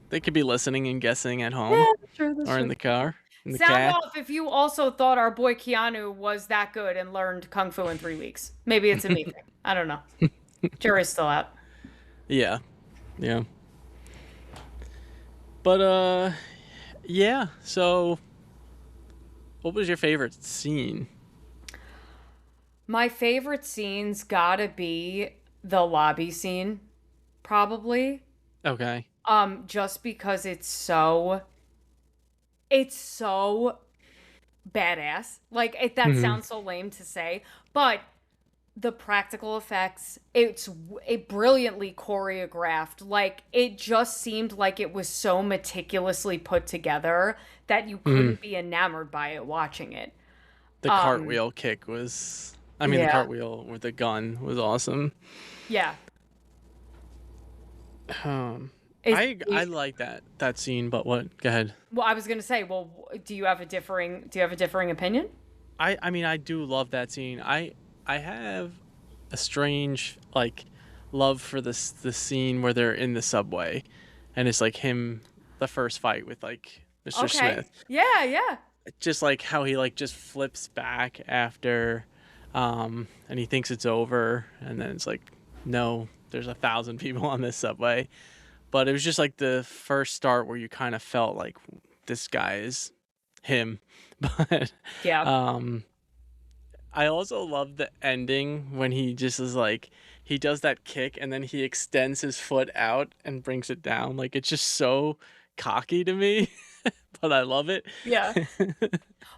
they could be listening and guessing at home Yeah, that's true. That's or in true. the car, in the Sound cab. off if you also thought our boy Keanu was that good and learned kung fu in 3 weeks. Maybe it's a me thing. I don't know. Jury's still out. Yeah, yeah. But yeah. So, what was your favorite scene? My favorite scene's gotta be the lobby scene, probably. Okay. Just because it's so badass. Like that Hmm. sounds so lame to say, but the practical effects, it's brilliantly choreographed. Like it just seemed like it was so meticulously put together that you Mm. couldn't be enamored by it watching it. The Um, cartwheel kick was. I mean, the yeah, cartwheel with the gun was awesome. yeah. Um, Is I like that scene, but what? Go ahead. Well, I was gonna say, well, do you have a differing opinion? I mean, I do love that scene. I have a strange like love for the scene where they're in the subway, and it's like him, the first fight with like Mr. Okay. Smith. Yeah, yeah. Just like how he like just flips back after, and he thinks it's over, and then it's like, no, there's 1,000 people on this subway. But it was just like the first start where you kind of felt like this guy is him. But Yeah. um I also love the ending when he just is like he does that kick and then he extends his foot out and brings it down. Like it's just so cocky to me, but I love it. Yeah.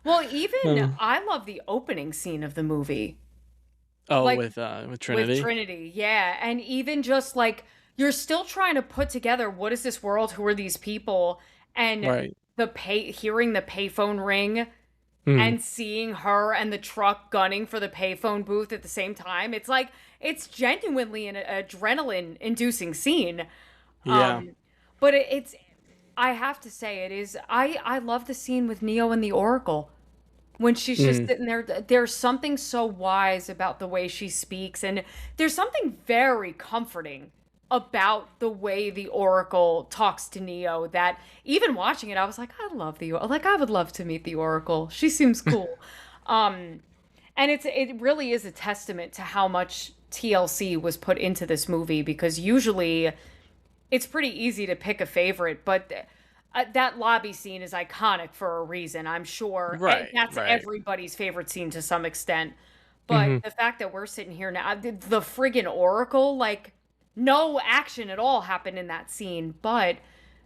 Well, even Uh, I love the opening scene of the movie. oh, Like with with Trinity. Trinity. Yeah, and even just like you're still trying to put together what is this world? Who are these people? And Right. hearing the payphone ring Hmm. and seeing her and the truck gunning for the payphone booth at the same time. It's like it's genuinely an adrenaline inducing scene. Yeah. Um but it's I have to say it is I love the scene with Neo and the Oracle when she's just Mm. sitting there. There's something so wise about the way she speaks, and there's something very comforting about the way the Oracle talks to Neo that even watching it I was like, I love like I would love to meet the Oracle. She seems cool. um and it really is a testament to how much TLC was put into this movie, because usually it's pretty easy to pick a favorite, but that lobby scene is iconic for a reason, I'm sure. Right. That's Right. everybody's favorite scene to some extent. But Hmm. the fact that we're sitting here now, the friggin' Oracle, like, no action at all happened in that scene, but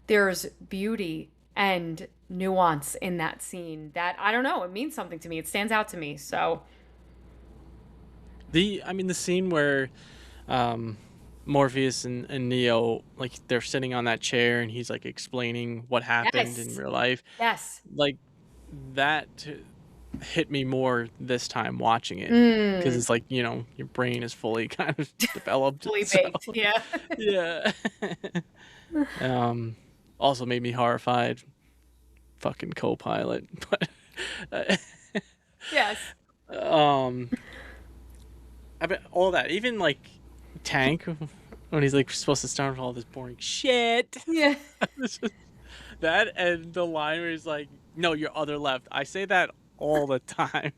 there's beauty and nuance in that scene that, I don't know, it means something to me. It stands out to me. So, I mean the scene where um Morpheus and Neo like they're sitting on that chair and he's like explaining what happened in yes, real life. yes. Like that hit me more this time watching it because Mm, it's like your brain is fully kind of developed. fully So baked. Yeah. yeah. um Also made me horrified, fucking co-pilot. But Yes. um I bet all that, even like Tank when he's like supposed to start with all this boring shit. Yeah. That and the line where he's like, no, your other left. I say that all the time.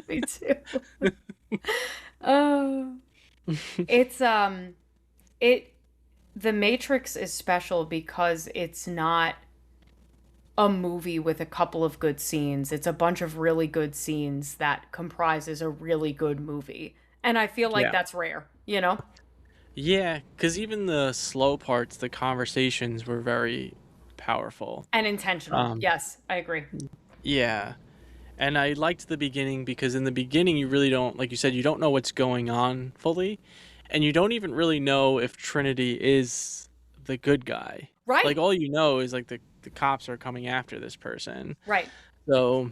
Me too. Oh. It's it The Matrix is special because it's not a movie with a couple of good scenes. It's a bunch of really good scenes that comprises a really good movie. And I feel like Yeah. that's rare, you know? Yeah, because even the slow parts, the conversations were very powerful. And intentional. Um, Yes, I agree. yeah. And I liked the beginning because in the beginning, you really don't, like you said, you don't know what's going on fully. And you don't even really know if Trinity is the good guy. Like, Right. all you know is, like, the cops are coming after this person. Right. So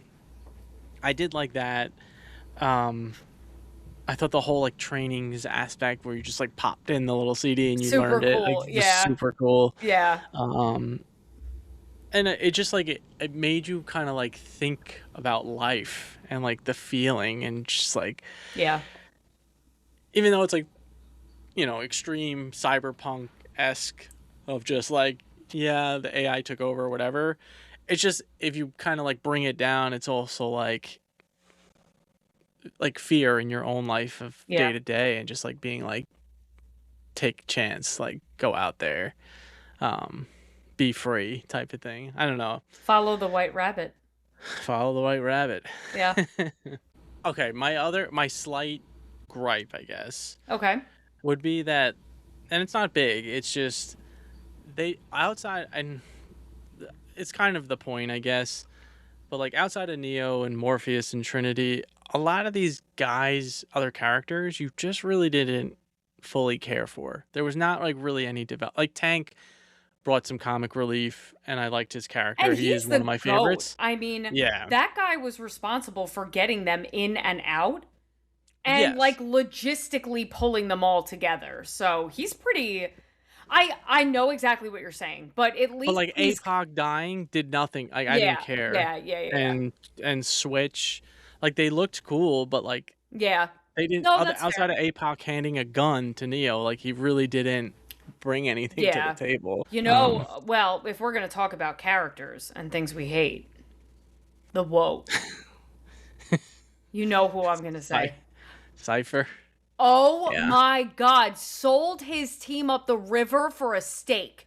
I did like that. Um, I thought the whole, like, trainings aspect where you just, like, popped in the little CD and you Super learned it, like, cool. was Yeah. super cool. Yeah. Um, and it just like it made you kind of like think about life and like the feeling and just like, Yeah. even though it's like, extreme cyberpunk-esque of just like, yeah, the AI took over or whatever, it's just, if you kind of like bring it down, it's also like fear in your own life of Yeah. day to day, and just like being like, take a chance, like go out there, um be free type of thing. I don't know. Follow the white rabbit. Follow the white rabbit. Yeah. Okay, my slight gripe, I guess, Okay. would be that, and it's not big, it's just they outside, and it's kind of the point, I guess, but like outside of Neo and Morpheus and Trinity, a lot of these guys, other characters, you just really didn't fully care for. There was not like really any develop. Like Tank brought some comic relief, and I liked his character. And He he's is one of the my GOAT. favorites. I mean, Yeah. that guy was responsible for getting them in and out and like Yes. logistically pulling them all together. So he's pretty. I know exactly what you're saying, but at But least like he's APOC dying did nothing. Like I yeah, didn't care. yeah. And Switch, like they looked cool, but like Yeah. they didn't, No, that's outside fair. of APOC handing a gun to Neo, like he really didn't bring anything to the Yeah. table. Well, if we're going to talk about characters and things we hate, the woke. You know who I'm going to say. Cypher. Oh Yeah. my God. Sold his team up the river for a steak.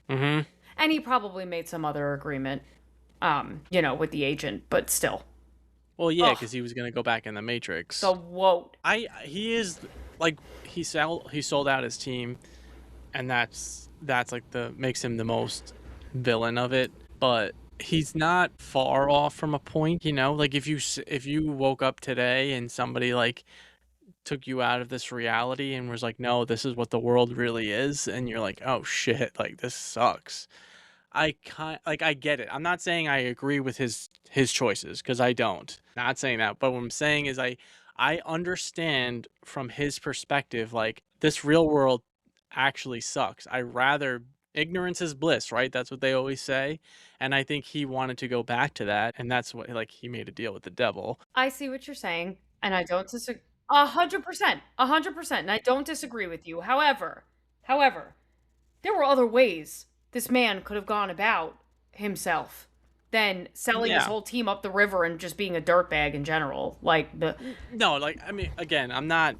Mm-hmm. And he probably made some other agreement, with the agent, but still. Well, yeah, Ugh. because he was gonna go back in the Matrix. The woke. He is like, he sold out his team, and that's like the makes him the most villain of it. But he's not far off from a point, like if you woke up today and somebody like took you out of this reality and was like, no, this is what the world really is, and you're like, oh shit, like this sucks. I get it. I'm not saying I agree with his choices, because I don't. Not saying that, but what I'm saying is I understand from his perspective, like this real world actually sucks. I rather ignorance is bliss, right? That's what they always say. And I think he wanted to go back to that, and that's what, like, he made a deal with the devil. I see what you're saying, and I don't disagree. 100%. 100%. And I don't disagree with you. However, there were other ways this man could have gone about himself than selling his Yeah. whole team up the river and just being a dirtbag in general. Like the No, like, I mean, again, I'm not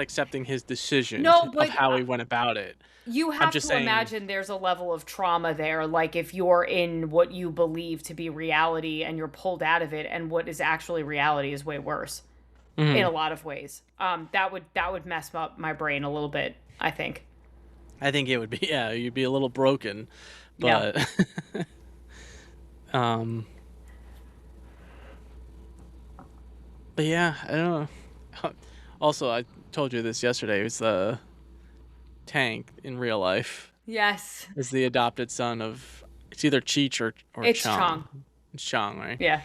accepting his decision No, of but how he went about it. you I'm have just to saying, imagine there's a level of trauma there. Like if you're in what you believe to be reality and you're pulled out of it, and what is actually reality is way worse in a lot of ways. That would mess up my brain a little bit, I think. I think it would be, yeah, you'd be a little broken, but but yeah, I don't know. Also, I told you this yesterday. It's the Tank in real life Yes. is the adopted son of, it's either Cheech or It's Chong. Chong. It's Chong, right? Yeah.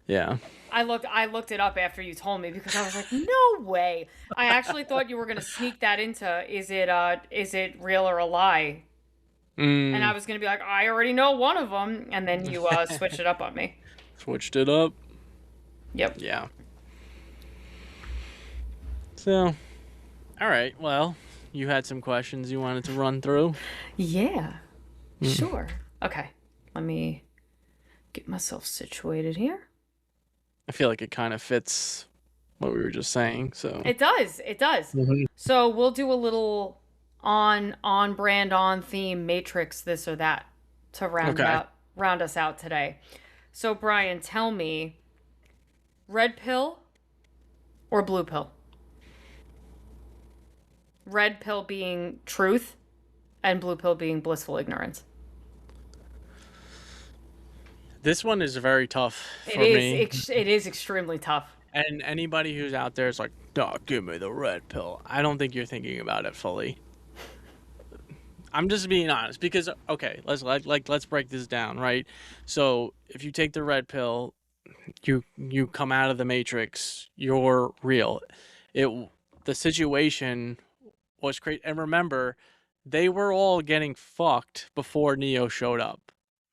Yeah. I looked it up after you told me, because I was like, no way. I actually thought you were gonna sneak that into is it real or a lie? And I was gonna be like, I already know one of them, and then you switched it up on me. Switched it up. Yep. Yeah. So, all right. Well, you had some questions you wanted to run through. Yeah. Sure. Okay. Let me get myself situated here. I feel like it kind of fits what we were just saying. So It does. It does. So we'll do a little on brand, on theme Matrix this or that to round us out today. So Brian, tell me, red pill or blue pill? Red pill being truth and blue pill being blissful ignorance. this one is very tough for me. It is extremely tough. And anybody who's out there is like, "Oh, give me the red pill." I don't think you're thinking about it fully. I'm just being honest, because okay, let's break this down, right? So if you take the red pill, you come out of the Matrix, you're real. The situation was crazy, and remember, they were all getting fucked before Neo showed up.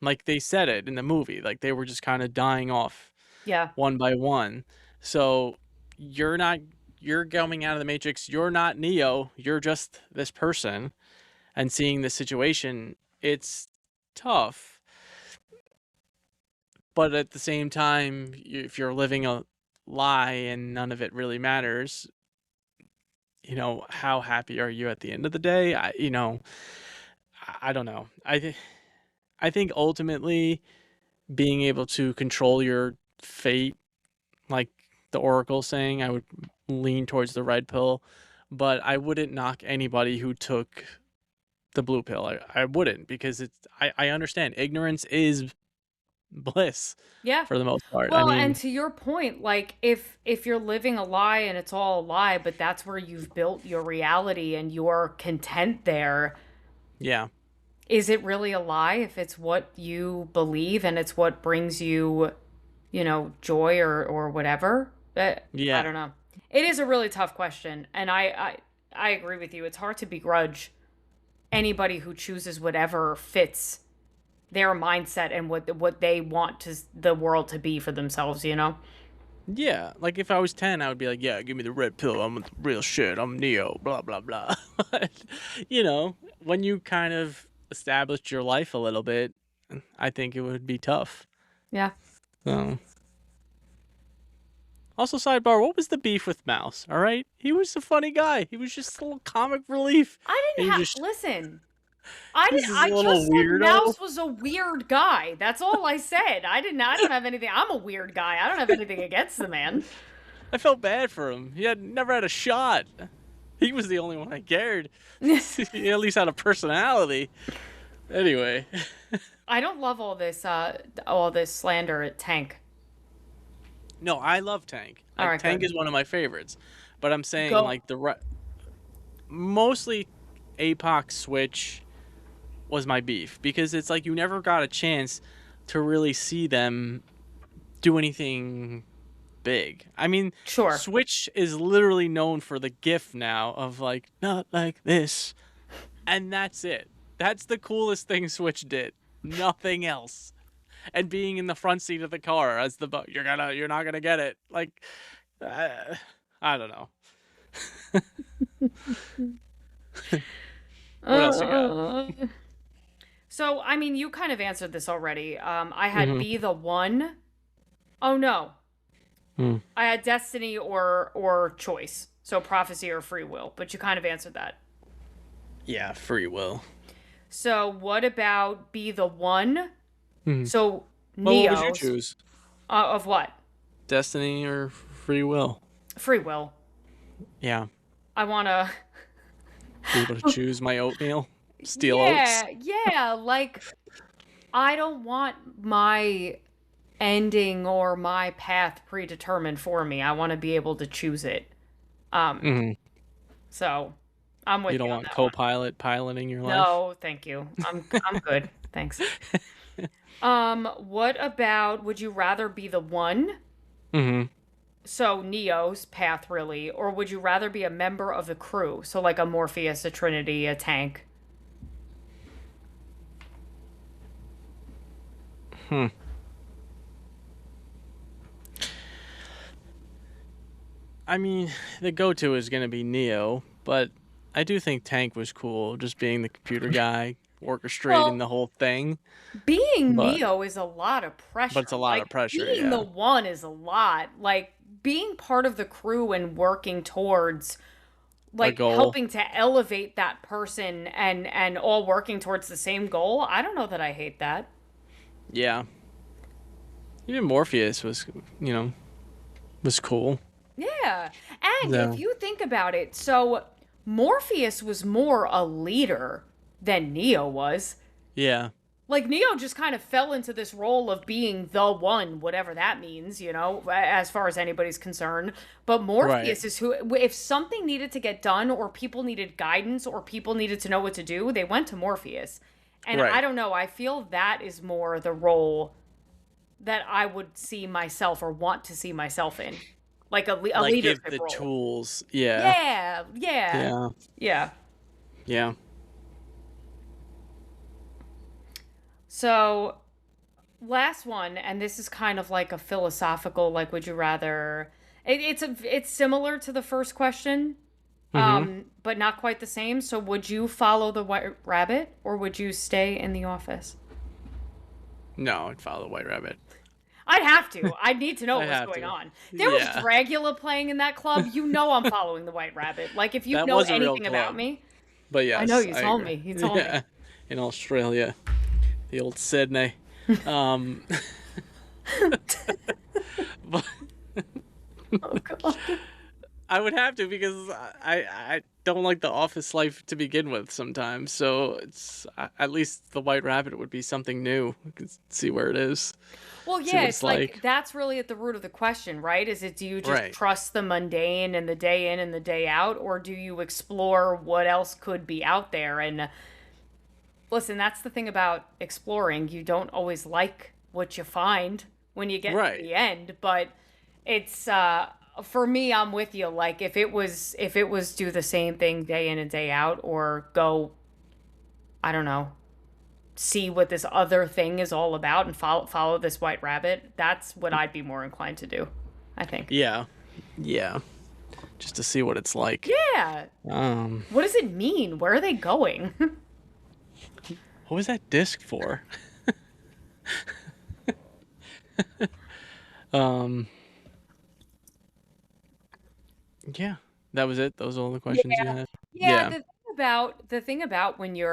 Like they said it in the movie, like they were just kind of dying off Yeah. one by one. So you're not you're coming out of the Matrix, you're not Neo, you're just this person, and seeing the situation, it's tough. But at the same time, if you're living a lie and none of it really matters, how happy are you at the end of the day? I don't know. I think ultimately being able to control your fate, like the Oracle saying, I would lean towards the red pill, but I wouldn't knock anybody who took the blue pill. I wouldn't, because I understand ignorance is bliss Yeah. for the most part. I Well, and mean, to your point, like if you're living a lie and it's all a lie, but that's where you've built your reality and you're content there, yeah, is it really a lie if it's what you believe and it's what brings you, joy or whatever? I yeah, don't know. It is a really tough question, and I agree with you. It's hard to begrudge anybody who chooses whatever fits their mindset and what they want the world to be for themselves, yeah. Like if I was 10, I would be like, yeah, give me the red pill. I'm the real shit. I'm Neo. Blah blah blah. But, when you kind of established your life a little bit, I think it would be tough. Yeah. So. Also, sidebar, what was the beef with Mouse? All right, he was a funny guy. He was just a little comic relief. I And didn't you have just listen. He's this I little just said weirdo. Mouse was a weird guy. That's all I said. I don't have anything. I'm a weird guy. I don't have anything against the man. I felt bad for him. He had never had a shot. He was the only one I cared. He at least had a personality. Anyway. I don't love all this slander at Tank. No, I love Tank. All Like right, Tank good. is one of my favorites. But I'm saying Go. like mostly APOC Switch was my beef, because it's like you never got a chance to really see them do anything big. I mean, Sure. Switch is literally known for the gif now of like, not like this. And that's it. That's the coolest thing Switch did. Nothing else. And being in the front seat of the car as the you're not gonna get it. Like, I don't know. What else you got? Uh, so, I mean, you kind of answered this already. I had Mm-hmm. Be the One. Oh no. Hmm. I had Destiny or Choice. So prophecy or free will, but you kind of answered that. Yeah, free will. So what about Be the One? Hmm. So Well, what would you Neo's choose? of what? Destiny or free will? Free will. Yeah. I want to Be able to choose my oatmeal. Steel oats. yeah, like I don't want my ending or my path predetermined for me. I want to be able to choose it. Mm-hmm. So I'm You with don't you on want that one. co-pilot piloting your life? No, thank you. I'm good. Thanks. What about would you rather be the one? Mm-hmm. So Neo's path really, or would you rather be a member of the crew? So like a Morpheus, a Trinity, a Tank. Hmm. I mean, the go-to is going to be Neo, but I do think Tank was cool, just being the computer guy, orchestrating Well, the whole thing. being But Neo is a lot of it's pressure. a lot of Like pressure, being the yeah. one is a lot. Like being part of the crew and working towards A like goal. helping to elevate that person and all working towards the same goal. I don't know that I hate that. Yeah. Even Morpheus was, you know, was cool. Yeah. And Yeah. if you think about it, so Morpheus was more a leader than Neo was. Yeah. Like Neo just kind of fell into this role of being the one, whatever that means, as far as anybody's concerned. But Right. Morpheus is who, if something needed to get done, or people needed guidance, or people needed to know what to do, they went to Morpheus. And I Right. don't know, I feel that is more the role that I would see myself or want to see myself in, like a Like give leadership the role. tools. Yeah. Yeah, yeah, Yeah. yeah. Yeah. So last one, and this is kind of like a philosophical, like, would you rather? It's similar to the first question, Mm-hmm. but not quite the same. So, would you follow the white rabbit, or would you stay in the office? No, I'd follow the White Rabbit. I'd have to. I'd need to know I what was have going to. on. There was Yeah, Dragula playing in that club. You know I'm following the White Rabbit. Like, if you that know was a real anything about club. me, But I know yes, you I told agree. me. You told me. Yeah, in Australia, the old Sydney. Um, but Oh god. I would have to because I don't like the office life to begin with sometimes. So it's at least the White Rabbit would be something new. We can see where it is, Well, see yeah, what it's it's like like. that's really at the root of the question, right? Is it, do you just Right. trust the mundane and the day in and the day out, or do you explore what else could be out there? And listen, that's the thing about exploring. You don't always like what you find when you get to Right. the end, but it's for me, I'm with you. Like, if it was do the same thing day in and day out, or go, I don't know, see what this other thing is all about and follow this white rabbit, that's what I'd be more inclined to do, I think. Yeah. Yeah. Just to see what it's like. Yeah. Um, What does it mean? Where are they going? what was that disc for? Um, yeah. That was it. Those are all the Yeah. questions you had. Yeah, Yeah. the thing about when It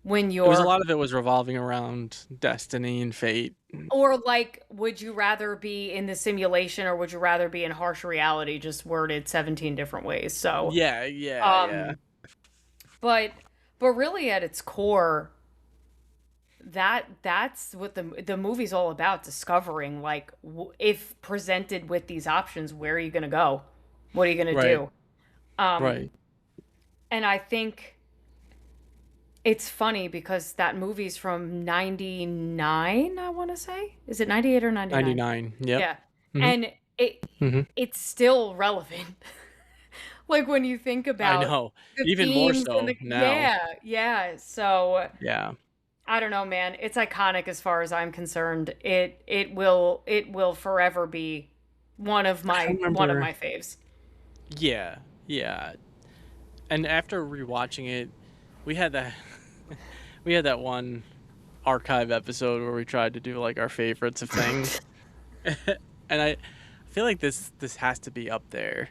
was a you're lot of it was revolving around destiny and fate. or like, would you rather be in the simulation or would you rather be in harsh reality, just worded 17 different ways. So, Yeah, yeah, yeah. um but really at its core, that's what the movie's all about, discovering, like, if presented with these options, where are you going to go? What are you going to Right, do? Um right. and I think it's funny because that movie's from 99, I want to say. Is it 98 or 99? 99. Yep. Yeah. Mhm. And Mhm. it's still relevant. Like, when you think I about know. the Even more themes and so the, now. yeah, yeah. So Yeah. I don't know, man. It's iconic as far as I'm concerned. It will forever be I one of remember. my faves. Yeah. Yeah. And after rewatching it, we had that we had that one archive episode where we tried to do like our favorites of things. And I feel like this has to be up there.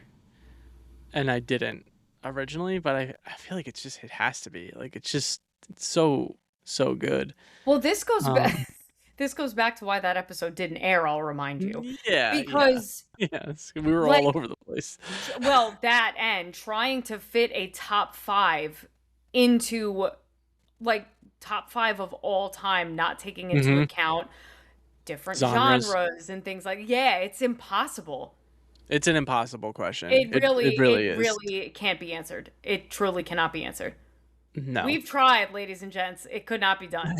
And I didn't originally, but I feel like it has to be. Like it's so good. Well, this goes back Um this goes back to why that episode didn't air, I'll remind you. yeah, yeah. Because, Yes, we were all like, over the place. well, that and trying to fit a top 5 into, like, top 5 of all time, not taking into Mhm. account different Genres. genres and things, like, yeah, it's impossible. It's an impossible question. It It really it really is. really can't be answered. It truly cannot be answered. No. We've tried, ladies and gents. It could not be done.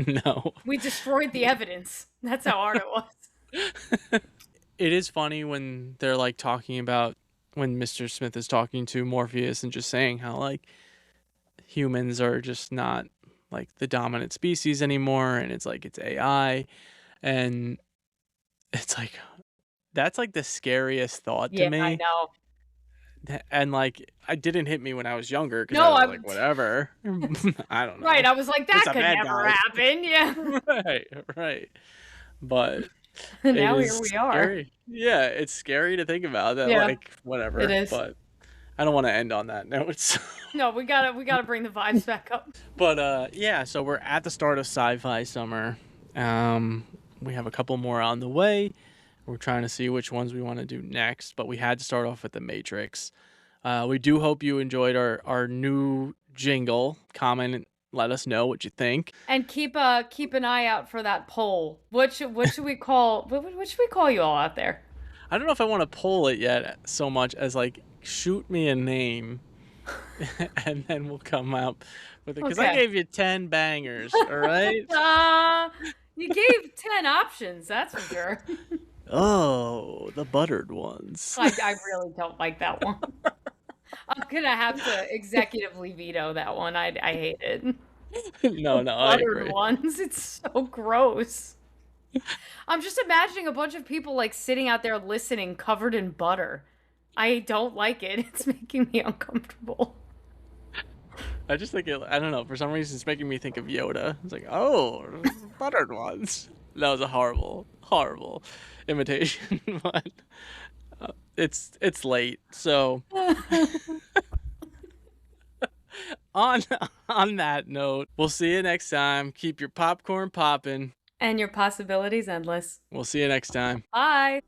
No. We destroyed the evidence. That's how hard it was. It is funny when they're like talking about when Mr. Smith is talking to Morpheus and just saying how like humans are just not like the dominant species anymore and it's like it's AI and it's like that's like the scariest thought to Yeah, I me. know. And like it didn't hit me when I was younger because I No, was I'm like whatever. I don't right. know. I was like, It's that a could bad never guy. happen. Yeah. Right, right. But And it now is here we are. scary. Yeah, it's scary to think about that, Yeah, like, it whatever, is. but I don't wanna end on that note, so No, we gotta bring the vibes back up. but, yeah, so we're at the start of Sci-Fi Summer. We have a couple more on the way. We're trying to see which ones we wanna do next, but we had to start off with The Matrix. We do hope you enjoyed our new jingle. Comment and let us know what you think. And keep an eye out for that poll. What should we call what should we call you all out there? I don't know if I wanna pull it yet so much as, like, shoot me a name and then we'll come up with it because I Okay. gave you 10 bangers, all right? You gave 10 options, that's for sure. Oh, the buttered ones. I really don't like that one. I'm gonna have to executively veto that one. I hate it. No, I Buttered agree. ones. It's so gross. I'm just imagining a bunch of people like sitting out there listening covered in butter. I don't like it. It's making me uncomfortable. I just think I don't know. For some reason, it's making me think of Yoda. It's like, oh, buttered ones. That was a horrible imitation, but it's late. So on on that note, we'll see you next time. Keep your popcorn popping. And your possibilities endless. We'll see you next time. Bye.